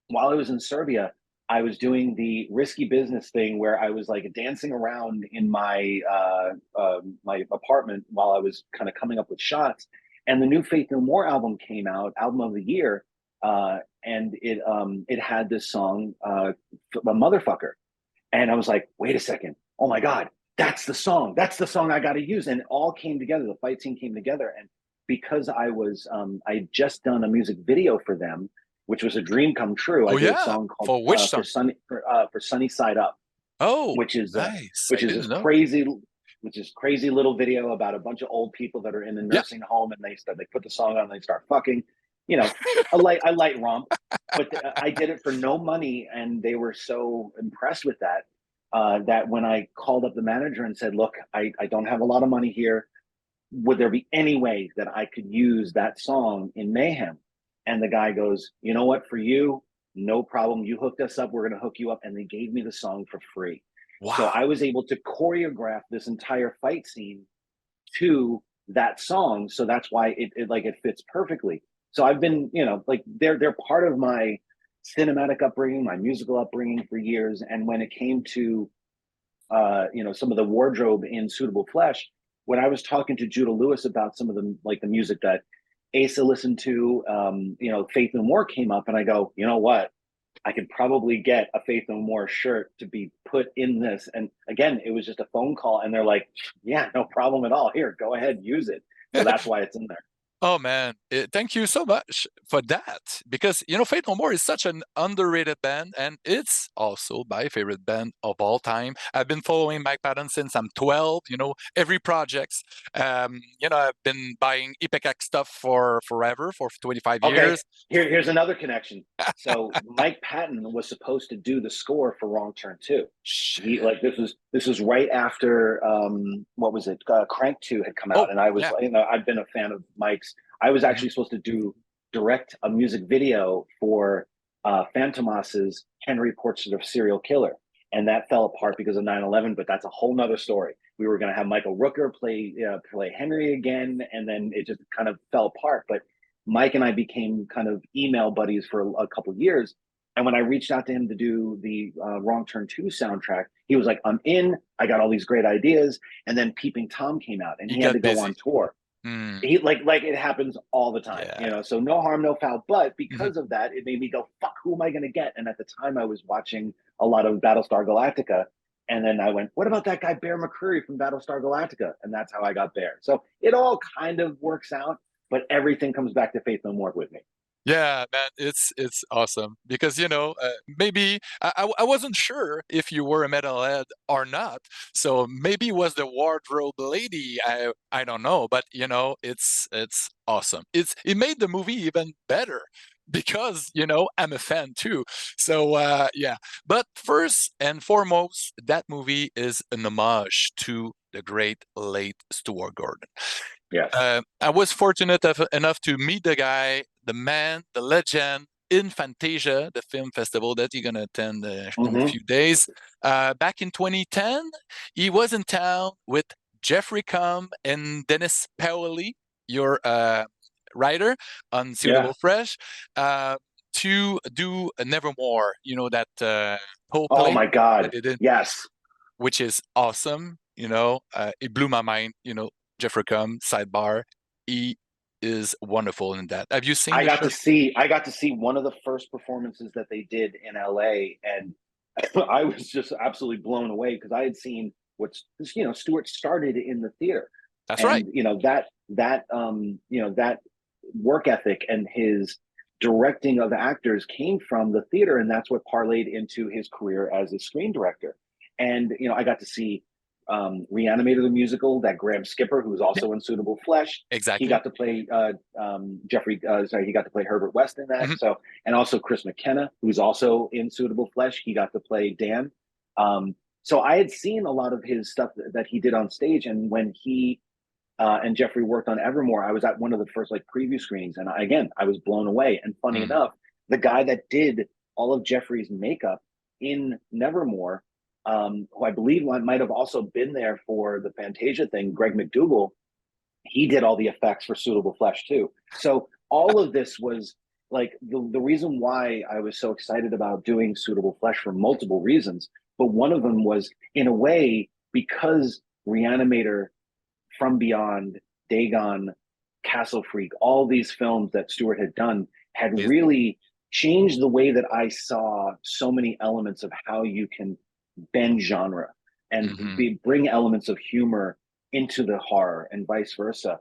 while I was in Serbia, I was doing the risky business thing where I was like dancing around in my apartment while I was kind of coming up with shots. And the new Faith No More album came out, album of the year, and it had this song, "A Motherfucker," and I was like, wait a second, oh my god, that's the song I got to use, and it all came together. The fight scene came together, and because I'd just done a music video for them, which was a dream come true. Oh I did a yeah. song called For which song? for Sunny Side Up, Oh, which is nice. I this didn't know. crazy little video about a bunch of old people that are in the Yeah. nursing home, and they put the song on and they start fucking, you know, a light romp. But I did it for no money, and they were so impressed with that that when I called up the manager and said, "Look, I don't have a lot of money here. Would there be any way that I could use that song in Mayhem?" And the guy goes, "You know what? For you, no problem. You hooked us up. We're going to hook you up." And they gave me the song for free. So Wow. I was able to choreograph this entire fight scene to that song. So that's why it fits perfectly. So I've been, like they're part of my cinematic upbringing, my musical upbringing for years. And when it came to some of the wardrobe in Suitable Flesh, when I was talking to Judah Lewis about some of the music that Asa listened to, Faith No More came up, and I go, you know what? I could probably get a Faith No More shirt to be put in this. And again, it was just a phone call, and they're like, yeah, no problem at all. Here, go ahead, use it. So that's why it's in there. Oh man, thank you so much for that. Because Faith No More is such an underrated band, and it's also my favorite band of all time. I've been following Mike Patton since I'm 12. Every projects. I've been buying Ipecac stuff for forever, for 25 Okay, years. here's another connection. So Mike Patton was supposed to do the score for Wrong Turn 2. He this was right after what was it? Crank 2 had come out, and I was I've been a fan of Mike's. I was actually supposed to direct a music video for Fantomas's Henry Portrait of Serial Killer, and that fell apart because of 9/11. But that's a whole nother story. We were going to have Michael Rooker play Henry again, and then it just kind of fell apart. But Mike and I became kind of email buddies for a couple of years. And when I reached out to him to do the Wrong Turn 2 soundtrack, he was like, "I'm in. I got all these great ideas." And then Peeping Tom came out, and he had to go on tour. He like it happens all the time, So no harm, no foul. But because of that, it made me go, "Fuck, who am I going to get?" And at the time, I was watching a lot of Battlestar Galactica, and then I went, "What about that guy Bear McCreary from Battlestar Galactica?" And that's how I got Bear. So it all kind of works out, but everything comes back to Faith No More with me. Yeah, man, it's awesome because maybe I wasn't sure if you were a metalhead or not, so maybe it was the wardrobe lady. I don't know, but it's awesome. It made the movie even better because I'm a fan too. So yeah, but first and foremost, that movie is an homage to the great late Stuart Gordon. Yes. I was fortunate enough to meet the guy, the man, the legend in Fantasia, the film festival that you're going to attend in a few days. Back in 2010, he was in town with Jeffrey Combs and Dennis Paoli, your writer on Suitable Fresh, to do Nevermore, that whole play. Oh my God. Yes. Which is awesome. It blew my mind, Jeffrey Combs, sidebar. He is wonderful in that. Have you seen? I got to see one of the first performances that they did in LA, and I was just absolutely blown away because I had seen Stuart started in the theater. That's right. That work ethic and his directing of actors came from the theater, and that's what parlayed into his career as a screen director. And I got to see Reanimator the musical, that Graham Skipper, who's also in Suitable Flesh. Exactly. He got to play he got to play Herbert West in that. So, and also Chris McKenna, who's also in Suitable Flesh. He got to play Dan. So I had seen a lot of his stuff that he did on stage. And when he and Jeffrey worked on Evermore, I was at one of the first preview screenings. And I was blown away. And funny enough, the guy that did all of Jeffrey's makeup in Nevermore, who I believe might have also been there for the Fantasia thing, Greg McDougall, he did all the effects for Suitable Flesh too. So all of this was the reason why I was so excited about doing Suitable Flesh for multiple reasons. But one of them was, in a way, because Reanimator, From Beyond, Dagon, Castle Freak, all these films that Stuart had done had really changed the way that I saw so many elements of how you can bend genre and bring elements of humor into the horror and vice versa.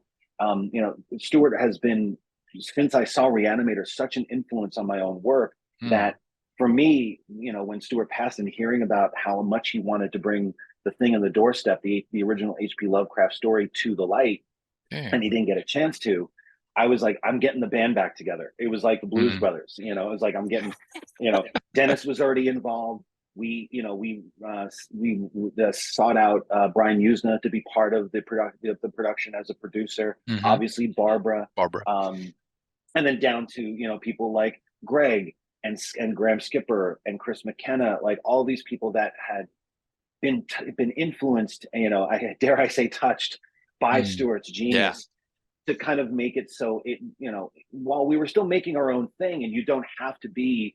Stuart has been, since I saw Reanimator, such an influence on my own work that for me, when Stuart passed and hearing about how much he wanted to bring the thing on the doorstep, the original H.P. Lovecraft story, to the light, and he didn't get a chance to, I was like, I'm getting the band back together. It was like the Blues Brothers, it was like, I'm getting, Dennis was already involved. We sought out Brian Usna to be part of the production as a producer. Obviously, Barbara, and then down to people like Greg and Graham Skipper and Chris McKenna, like all these people that had been influenced, dare I say, touched by Stuart's genius, to kind of make it so it, while we were still making our own thing, and you don't have to be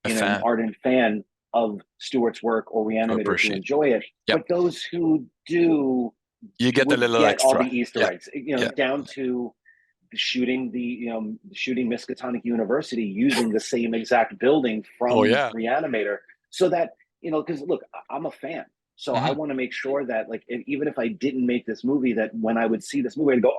an ardent fan of Stuart's work or Reanimator to enjoy it, but those who do, you get a little extra, all the Easter eggs, down to shooting Miskatonic University using the same exact building from Reanimator, so that because look, I'm a fan, so I want to make sure that, like, even if I didn't make this movie, that when I would see this movie, I'd go,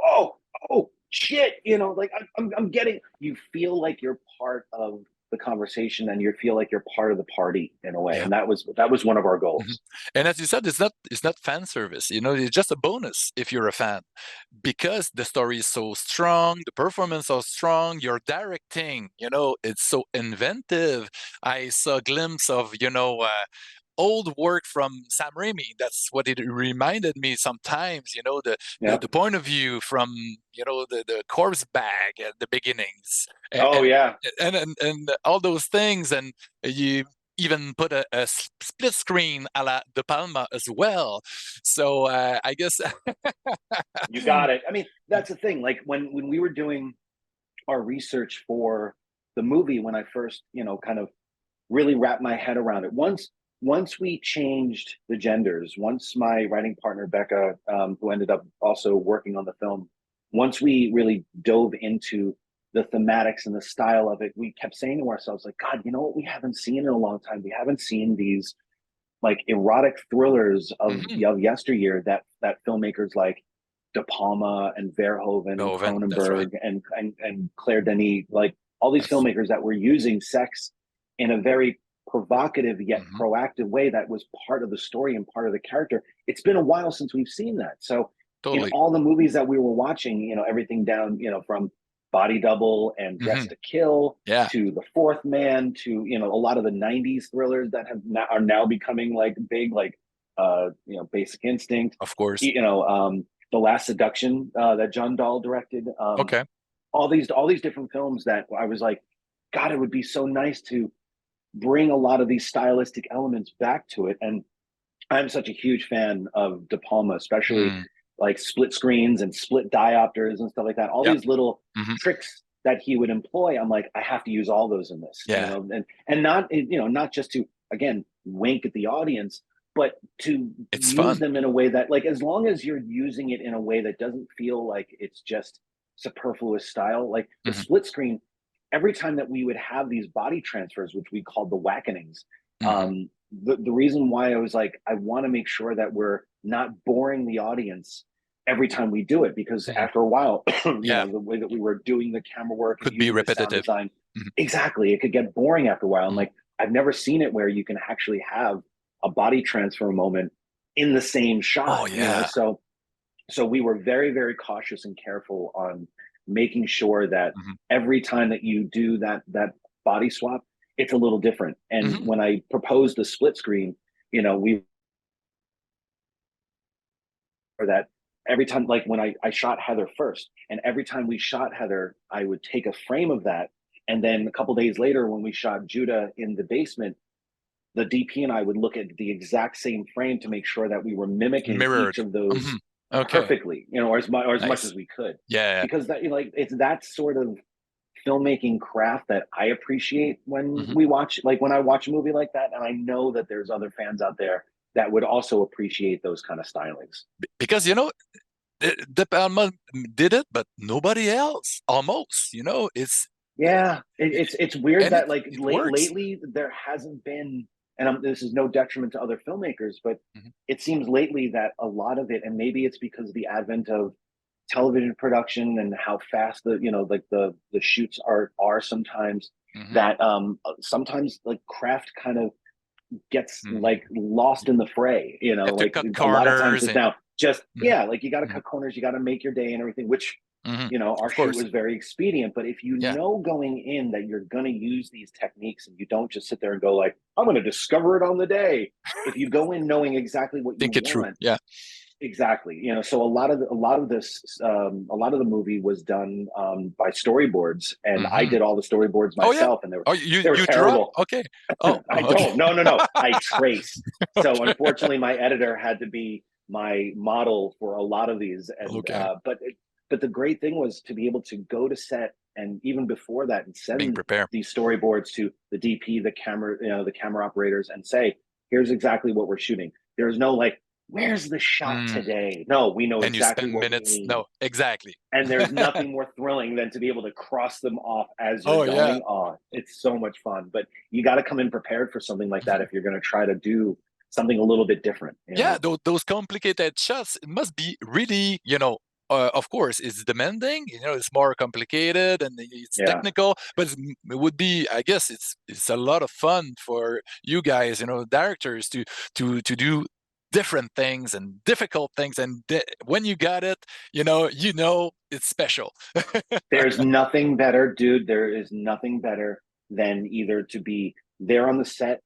oh shit, like I'm getting, you feel like you're part of the conversation, and you feel like you're part of the party in a way, and that was one of our goals. And as you said, it's not fan service. It's just a bonus if you're a fan, because the story is so strong, the performance is strong, your directing, it's so inventive. I saw a glimpse of old work from Sam Raimi. That's what it reminded me sometimes, the point of view from, the corpse bag at the beginnings. And all those things. And you even put a split screen a la De Palma as well. So I guess... You got it. I mean, that's the thing. Like when we were doing our research for the movie, when I first, kind of really wrapped my head around it, once we changed the genders, once my writing partner, Becca, who ended up also working on the film, once we really dove into the thematics and the style of it, we kept saying to ourselves, like, God, you know what we haven't seen in a long time? We haven't seen these, like, erotic thrillers of yesteryear that filmmakers like De Palma and Verhoeven and Cronenberg and Claire Denis, like all these filmmakers that were using sex in a very provocative yet proactive way that was part of the story and part of the character. It's been a while since we've seen that. So in all the movies that we were watching, everything down, from Body Double and Dress to Kill to The Fourth Man to, a lot of the 90s thrillers that are now becoming like big, like, Basic Instinct, of course, The Last Seduction that John Dahl directed. All these different films that I was like, God, it would be so nice to bring a lot of these stylistic elements back to it. And I'm such a huge fan of De Palma, especially like split screens and split diopters and stuff like that. All these little tricks that he would employ, I'm like, I have to use all those in this. And not just to, again, wink at the audience, but to use them in a way that, like, as long as you're using it in a way that doesn't feel like it's just superfluous style, like the split screen, every time that we would have these body transfers, which we called the whackenings, the reason why I was like, I want to make sure that we're not boring the audience every time we do it, because after a while, the way that we were doing the camera work could be repetitive. Design, exactly, it could get boring after a while. And like, I've never seen it where you can actually have a body transfer moment in the same shot. So we were very, very cautious and careful on making sure that every time that you do that body swap, it's a little different. And when I proposed the split screen, that every time, like when I shot Heather first, and every time we shot Heather, I would take a frame of that. And then a couple days later, when we shot Judah in the basement, the DP and I would look at the exact same frame to make sure that we were mimicking each of those perfectly, or as much as we could. Because that, it's that sort of filmmaking craft that I appreciate when we watch, like when I watch a movie like that, and I know that there's other fans out there that would also appreciate those kind of stylings. Because De Palma did it, but nobody else. Almost, it's it's weird that like lately there hasn't been. And this is no detriment to other filmmakers, but it seems lately that a lot of it, and maybe it's because of the advent of television production and how fast the shoots are sometimes, that sometimes like craft kind of gets like lost in the fray, like a lot of times it's now just like you got to cut corners, you got to make your day and everything, which our shoot was very expedient. But if you know going in that you're going to use these techniques and you don't just sit there and go like, I'm going to discover it on the day. If you go in knowing exactly what you want, exactly. So a lot of the movie was done by storyboards, and I did all the storyboards myself, and they were terrible. Okay. I don't. No. I traced. So unfortunately, my editor had to be my model for a lot of these. And but the great thing was to be able to go to set, and even before that, and send these storyboards to the DP, the camera operators, and say, "Here's exactly what we're shooting." There's no like, where's the shot today? No, we know and exactly you spend what minutes. we need. No, exactly. And there's nothing more thrilling than to be able to cross them off as you're going. Oh, it's so much fun. But you got to come in prepared for something like that if you're going to try to do something a little bit different. Those complicated shots, it must be really, of course, it's demanding. It's more complicated and it's technical, but it would be, I guess, it's a lot of fun for you guys, directors to do different things and difficult things, and when you got it, it's special. There's nothing better, dude. There is nothing better than either to be there on the set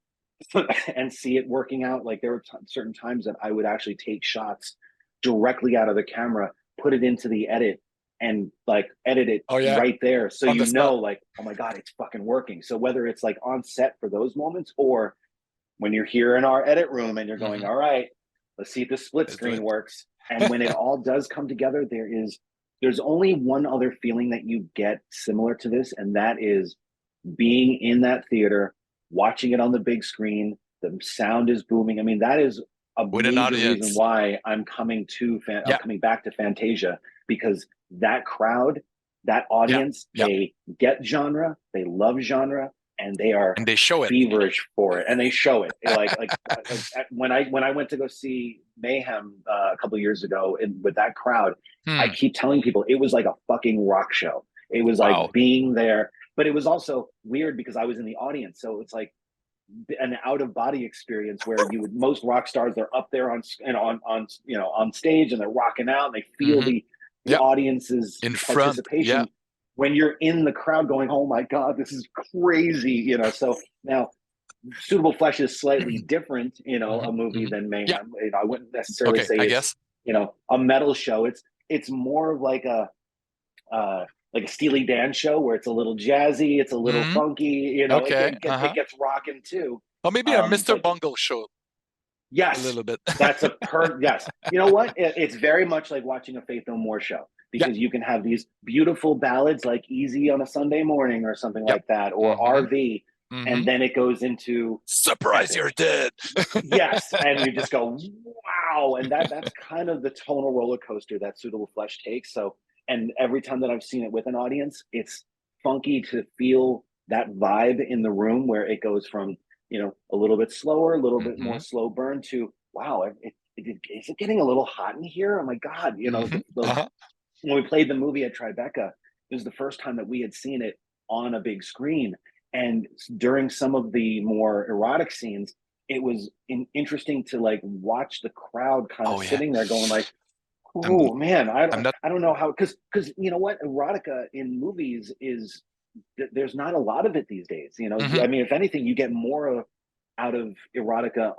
and see it working out. Like there were certain times that I would actually take shots directly out of the camera, put it into the edit, and like edit it right there, so like, oh my god, it's fucking working. So whether it's like on set for those moments, or when you're here in our edit room and you're going, all right, let's see if the split screen works. And when it all does come together, there's only one other feeling that you get similar to this, and that is being in that theater, watching it on the big screen. The sound is booming. I mean, that is a major reason why I'm coming back to Fantasia, because that crowd, that audience, they get genre, they love genre, and they show feverish for it, and they show it. like when I went to go see Mayhem a couple of years ago with that crowd, I keep telling people it was like a fucking rock show. It was like being there, but it was also weird because I was in the audience, so it's like an out of body experience where most rock stars, they're up there on stage and they're rocking out and they feel the audience's participation. When you're in the crowd going, oh my god, this is crazy, so now Suitable Flesh is slightly different, a movie than Mayhem. I wouldn't necessarily say it's a metal show. It's more like a Steely Dan show where it's a little jazzy, it's a little funky, it gets rocking too. Or maybe a Mr. Bungle show. Yes, a little bit. That's yes. You know what? It's very much like watching a Faith No More show, because you can have these beautiful ballads like Easy on a Sunday Morning or something like that, or RV, and then it goes into Surprise You're Dead. Yes, and you just go, wow, and that's kind of the tonal roller coaster that Suitable Flesh takes. So, and every time that I've seen it with an audience, it's funky to feel that vibe in the room where it goes from, a little bit slower, a little bit more slow burn to, wow, is it getting a little hot in here? Oh my God. When we played the movie at Tribeca, it was the first time that we had seen it on a big screen. And during some of the more erotic scenes, it was interesting to like watch the crowd kind of sitting there going like, oh man, I don't know how, because you know what, erotica in movies is, there's not a lot of it these days. I mean, if anything, you get more out of erotica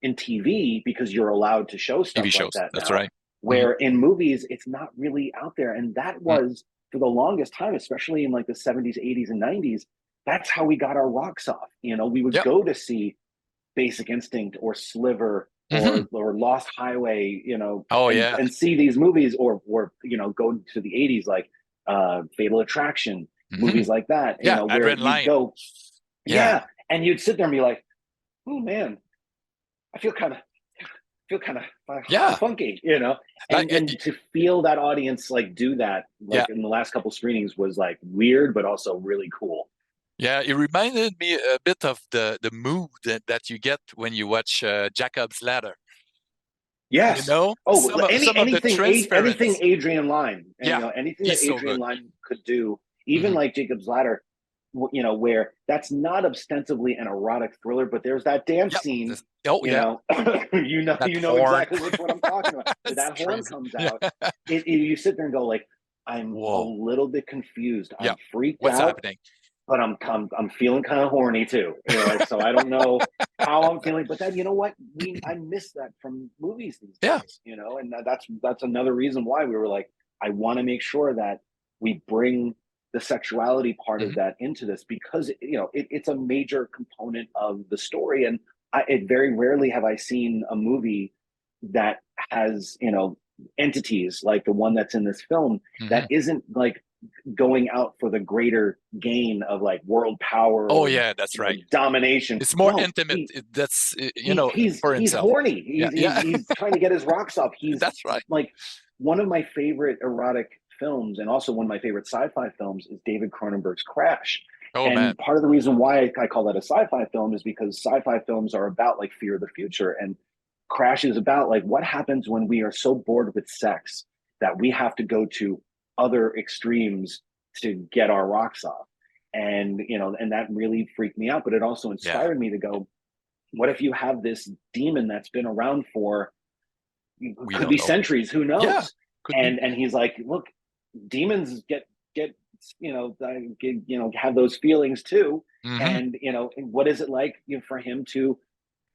in TV because you're allowed to show stuff TV shows. Like that. That's now. right. Where in movies, it's not really out there, and that was for the longest time, especially in like the 70s, 80s, and 90s. That's how we got our rocks off. We would go to see Basic Instinct or Sliver or Lost Highway, and see these movies, or go to the 80s like Fatal Attraction, movies like that. Where you'd go, and you'd sit there and be like, oh man, I feel kind of funky, and to feel that audience like do that in the last couple screenings was like weird, but also really cool. Yeah, it reminded me a bit of the mood that you get when you watch Jacob's Ladder. Yes. Oh, Some of the anything transference. Adrian Lyne, and Yeah, anything that he's so Adrian good. Lyne could do, even Hmm. like Jacob's Ladder, where that's not ostensibly an erotic thriller, but there's that dance Yep. scene, Oh yeah, that you know horn. exactly which one I'm talking about. Where It's that horn crazy. comes Yeah. out, you sit there and go like, I'm a Whoa. little bit confused. Yeah. I'm freaked What's out, happening? but I'm feeling kind of horny too. So I don't know how I'm feeling, but then you know what? I miss that from movies these Yeah. days, and that's another reason why we were like, I want to make sure that we bring the sexuality part of Hmm. that into this because it's a major component of the story, and it very rarely have I seen a movie that has entities like the one that's in this film Hmm. that isn't like going out for the greater gain of like world power Oh or yeah, that's right. domination. It's more No, intimate. That's for he's himself. horny. Yeah, yeah. He's trying to get his rocks off. He's That's right. like one of my favorite erotic films, and also one of my favorite sci-fi films is David Cronenberg's Crash. Oh man. And part of the reason why I call that a sci-fi film is because sci-fi films are about like fear of the future, and Crash is about like what happens when we are so bored with sex that we have to go to other extremes to get our rocks off. And and that really freaked me out, but it also Yeah. inspired me to go, what if you have this demon that's been around for We could don't be know. centuries, who Yeah. knows? Could be. And he's like, look, demons get have those feelings too. Hmm. And what is it like for him to,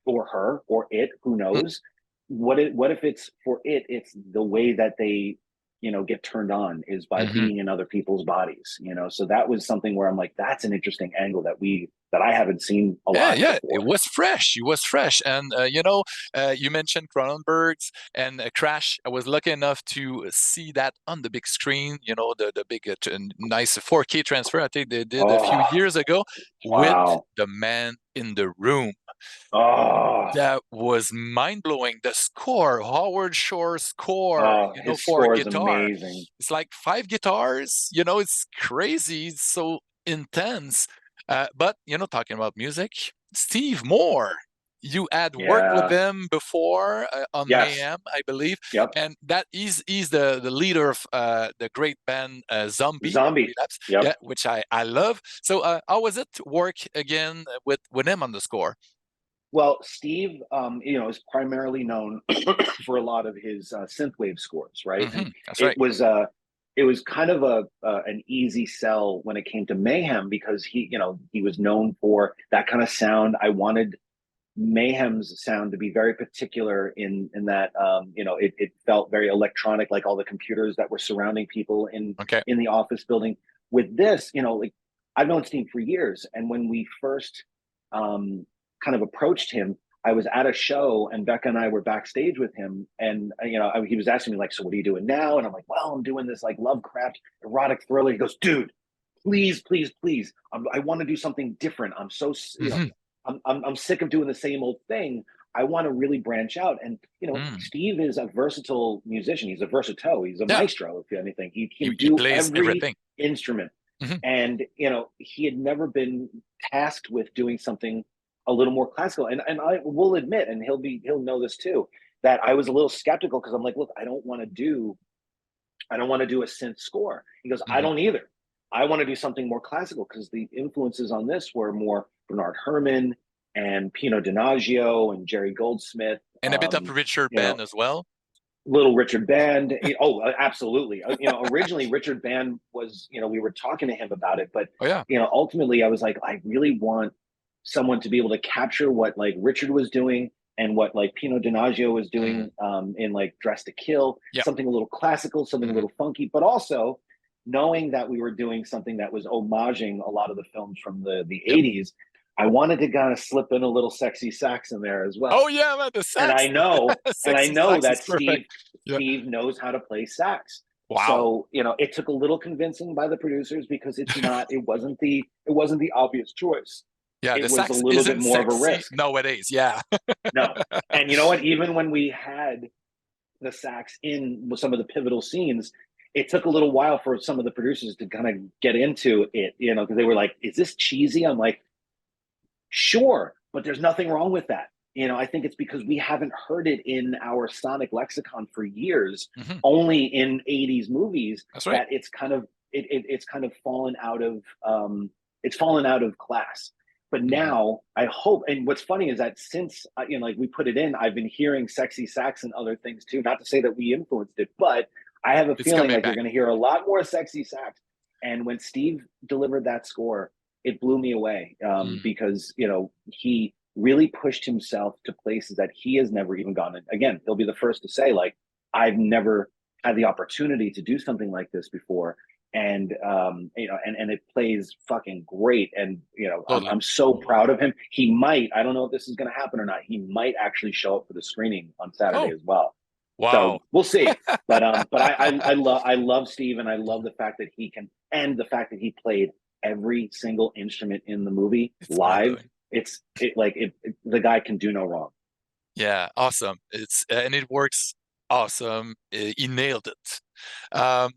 or her or it, who knows, what if it's for it's the way that they get turned on is by Hmm. being in other people's bodies, so that was something where I'm like, that's an interesting angle that I haven't seen a Yeah, lot yeah, it before. was fresh. It was fresh, and you mentioned Cronenberg's and Crash. I was lucky enough to see that on the big screen. The big nice 4K transfer. I think they did a few Oh, years ago with wow. The Man in the Room. Oh, That was mind blowing. The score, Howard Shore's score, his for a score is guitar. amazing. It's like 5 guitars. It's crazy. It's so intense. But talking about music, Steve Moore. You had worked with Yeah. them before on Yes. Mayhem, I believe, Yep. and that he's the leader of the great band Zombie Zombie. Relapse, Yep. yeah, which I love. So how was it to work again with him on the score? Well, Steve, is primarily known for a lot of his synthwave scores, right? And That's it right. was it was kind of an easy sell when it came to Mayhem because he was known for that kind of sound. I wanted Mayhem's sound to be very particular in that it felt very electronic, like all the computers that were surrounding people Okay. in the office building. With this, like I've known Steve for years, and when we first um, kind of approached him, I was at a show, and Becca and I were backstage with him, and he was asking me like, "So what are you doing now?" And I'm like, "Well, I'm doing this like Lovecraft erotic thriller." He goes, "Dude, please, please, please, I want to do something different. I'm so Hmm. I'm sick of doing the same old thing. I want to really branch out." And Mm. Steve is a versatile musician. He's a versatile. He's a Yeah, maestro, if anything. He can he do plays every everything. instrument. Hmm. And he had never been tasked with doing something a little more classical. And I will admit, and he'll know this too, that I was a little skeptical because I'm like, look, I don't want to do a synth score. He goes, I Hmm. don't either. I want to do something more classical because the influences on this were more Bernard Herrmann and Pino Donaggio and Jerry Goldsmith. And a bit of Richard You know, Band as well. Little Richard Band. Oh, absolutely. Originally Richard Band was, we were talking to him about it, but Oh yeah. ultimately I was like, I really want someone to be able to capture what like Richard was doing and what like Pino Donaggio was Mm. doing in like Dress to Kill, Yeah. something a little classical, something a Hmm. little funky, but also knowing that we were doing something that was homaging a lot of the films from the Yep. 80s. I wanted to kind of slip in a little sexy sax in there as Oh well. yeah, man, the And sax. I Sexy know sax that is perfect. Yeah. Steve knows how to play sax. Wow. So, it took a little convincing by the producers because it wasn't the obvious choice. Yeah, the It was a sax little bit isn't more of a sexy risk. nowadays. Yeah. No. And you know what? Even when we had the sax in with some of the pivotal scenes, it took a little while for some of the producers to kind of get into it, because they were like, is this cheesy? I'm like, sure, but there's nothing wrong with that. I think it's because we haven't heard it in our sonic lexicon for years, Hmm. only in 80s movies, That's right. that it's kind of it's fallen out of class. But Hmm. now I hope, and what's funny is that since like we put it in, I've been hearing sexy sax and other things too. Not to say that we influenced it, but I have a It's feeling coming like you're back. going to hear a lot more sexy sax. And when Steve delivered that score, it blew me away, Mm. because he really pushed himself to places that he has never even gone. And again, he'll be the first to say, like, I've never had the opportunity to do something like this before. And and it plays fucking great. And Totally. I'm so proud of him. He might, I don't know if this is going to happen or not, he might actually show up for the screening on Saturday Oh, as well. wow. So we'll see. But I love Steve, and I love the fact that he can, and the fact that he played every single instrument in the movie It's live. mind-blowing. The guy can do no wrong. Yeah, awesome. And it works awesome. He nailed it. Um,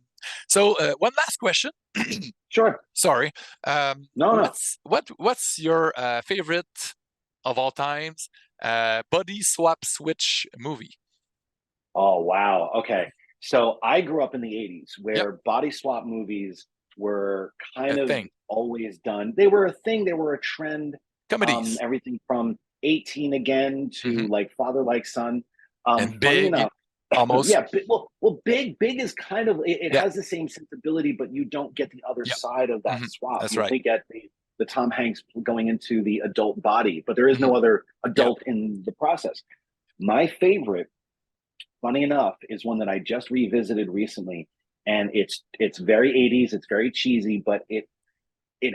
so one last question. Sure. Sorry. No, no. What's your favorite of all times body swap switch movie? Oh, wow. Okay. So I grew up in the 80s Yep, where body swap movies were a kind of thing. always done. They were a thing, they were a trend. Comedies. Everything from 18 Again Hmm. to like Father Like Son. And Funny big, enough, almost. yeah, Big is kind of, it Yeah, has the same sensibility, but you don't get the other yeah. side of that Hmm. swap. That's You right. only get the Tom Hanks going into the adult body, but there is Hmm. no other Yeah. adult in the process. My favorite, funny enough, is one that I just revisited recently, and it's very 80s, it's very cheesy, but it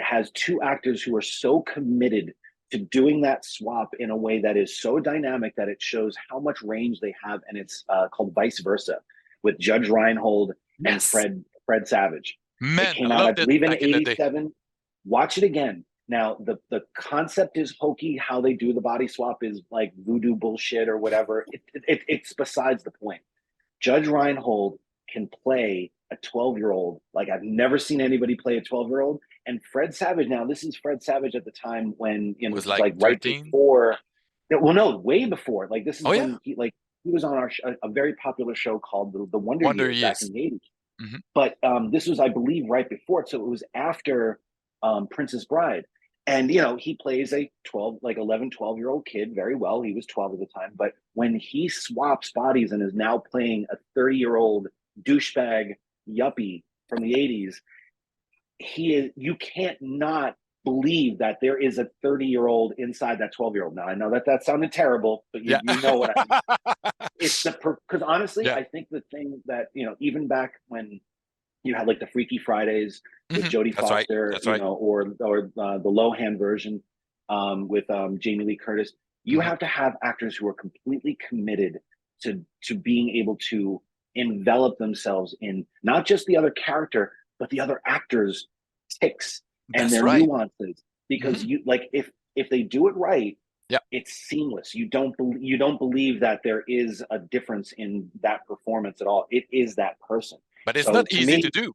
has two actors who are so committed to doing that swap in a way that is so dynamic that it shows how much range they have, and it's called Vice Versa, with Judge Reinhold and Yes. Fred Savage. It Man, I came out, I loved it believe, in back in the day. '87. Watch it again. Now, the concept is hokey. How they do the body swap is like voodoo bullshit or whatever. It's besides the point. Judge Reinhold can play a 12-year-old like I've never seen anybody play a 12-year-old. And Fred Savage, now this is Fred Savage at the time when, Was this is like like right 13. before, well, no, way before. Like this is Oh yeah, when he was on a very popular show called the Wonder Wonder Years back Years. in the 80s. Hmm. But this was, I believe, right before it. So it was after Princess Bride. And, he plays a 12, like 11, 12-year-old kid very well. He was 12 at the time. But when he swaps bodies and is now playing a 30-year-old douchebag yuppie from the 80s, you can't not believe that there is a 30-year-old inside that 12-year-old. Now, I know that sounded terrible, but Yeah. you know what I mean. It's because honestly, Yeah. I think the thing that, even back when you had like the Freaky Fridays with Hmm. Jodie That's right. Foster, That's right. or the Lohan version with Jamie Lee Curtis. You Hmm. have to have actors who are completely committed to being able to envelop themselves in not just the other character, but the other actors' ticks and That's their right. nuances. Because Hmm. you like if they do it right, Yeah. it's seamless. You don't believe that there is a difference in that performance at all. It is that person. But it's So not to easy to me, do.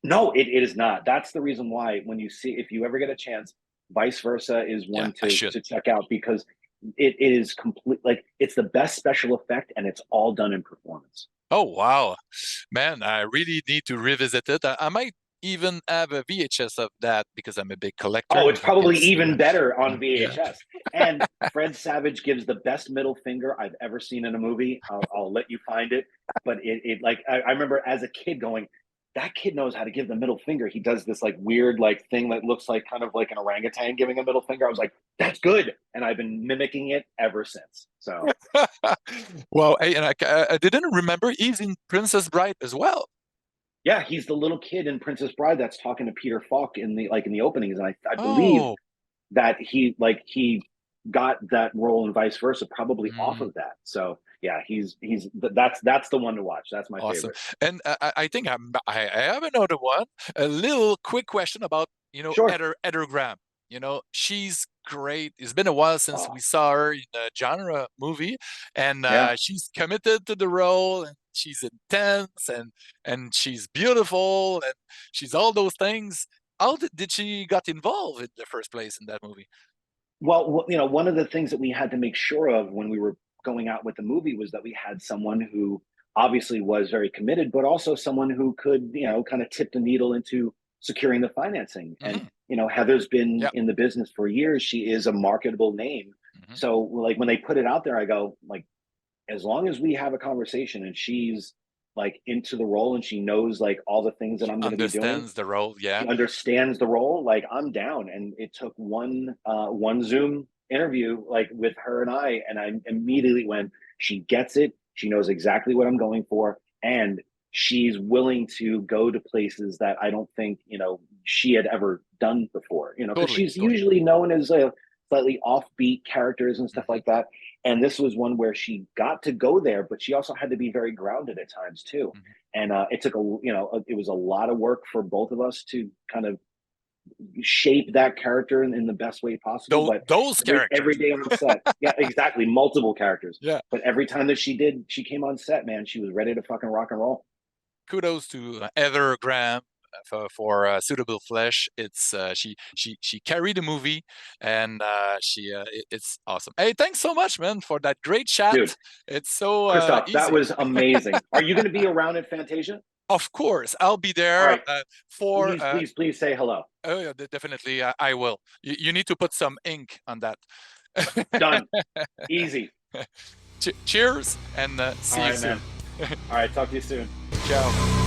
no, it is not. That's the reason why when you see, if you ever get a chance, Vice Versa is Yeah, one I to should. check out, because it is complete, like it's the best special effect, and it's all done in performance. Oh wow, man! I really need to revisit it. I might even have a VHS of that because I'm a big collector, Oh, and it's I can probably see even that. better on Yeah. VHS. And Fred Savage gives the best middle finger I've ever seen in a movie. I'll let you find it. But it like I remember as a kid going, that kid knows how to give the middle finger. He does this like weird like thing that looks like kind of like an orangutan giving a middle finger. I was like, that's good, and I've been mimicking it ever since. So Well, hey, and I didn't remember he's in Princess Bride as well. yeah, he's the little kid in Princess Bride that's talking to Peter Falk in the openings, and I believe Oh. that he got that role and vice versa probably off Mm. of that. So yeah, that's the one to watch. That's my Awesome. favorite. And I think I have another one. A little quick question about, Sure. Eder Graham. She's great. It's been a while since Oh we saw her in a genre movie, and yeah. she's committed to the role, and she's intense, and she's beautiful, and she's all those things. How did she got involved in the first place in that movie? Well, you know, one of the things that we had to make sure of when we were going out with the movie was that we had someone who obviously was very committed, but also someone who could, you know, kind of tip the needle into securing the financing. And, Mhm. you know, Heather's been Yep. in the business for years. She is a marketable name. Mhm. So, like, when they put it out there, I go, like, as long as we have a conversation and she's like into the role and she knows like all the things that She I'm going to be doing, understands the role, yeah. she understands the role, like I'm down. And it took one Zoom interview like with her and I immediately went, she gets it, she knows exactly what I'm going for, and she's willing to go to places that I don't think, you know, she had ever done before, you know, because Totally, she's totally. usually known as a slightly offbeat characters and stuff Mhm. like that. And this was one where she got to go there, but she also had to be very grounded at times too. Mhm. And it took it was a lot of work for both of us to kind of shape that character in the best way possible. But Those every characters. day on set, yeah, exactly, multiple characters. Yeah. But every time that she came on set, man, she was ready to fucking rock and roll. Kudos to Heather Graham for Suitable Flesh. It's she carried the movie, and it's awesome. Hey, thanks so much, man, for that great chat. Dude, It's so Christoph, that easy. was amazing. Are you going to be around at Fantasia? Of course, I'll be All there right, for. please say hello. Oh yeah, definitely, I will. You need to put some ink on that. Done. Easy. Cheers, and All see you right, soon. man. All right, talk to you soon. Ciao.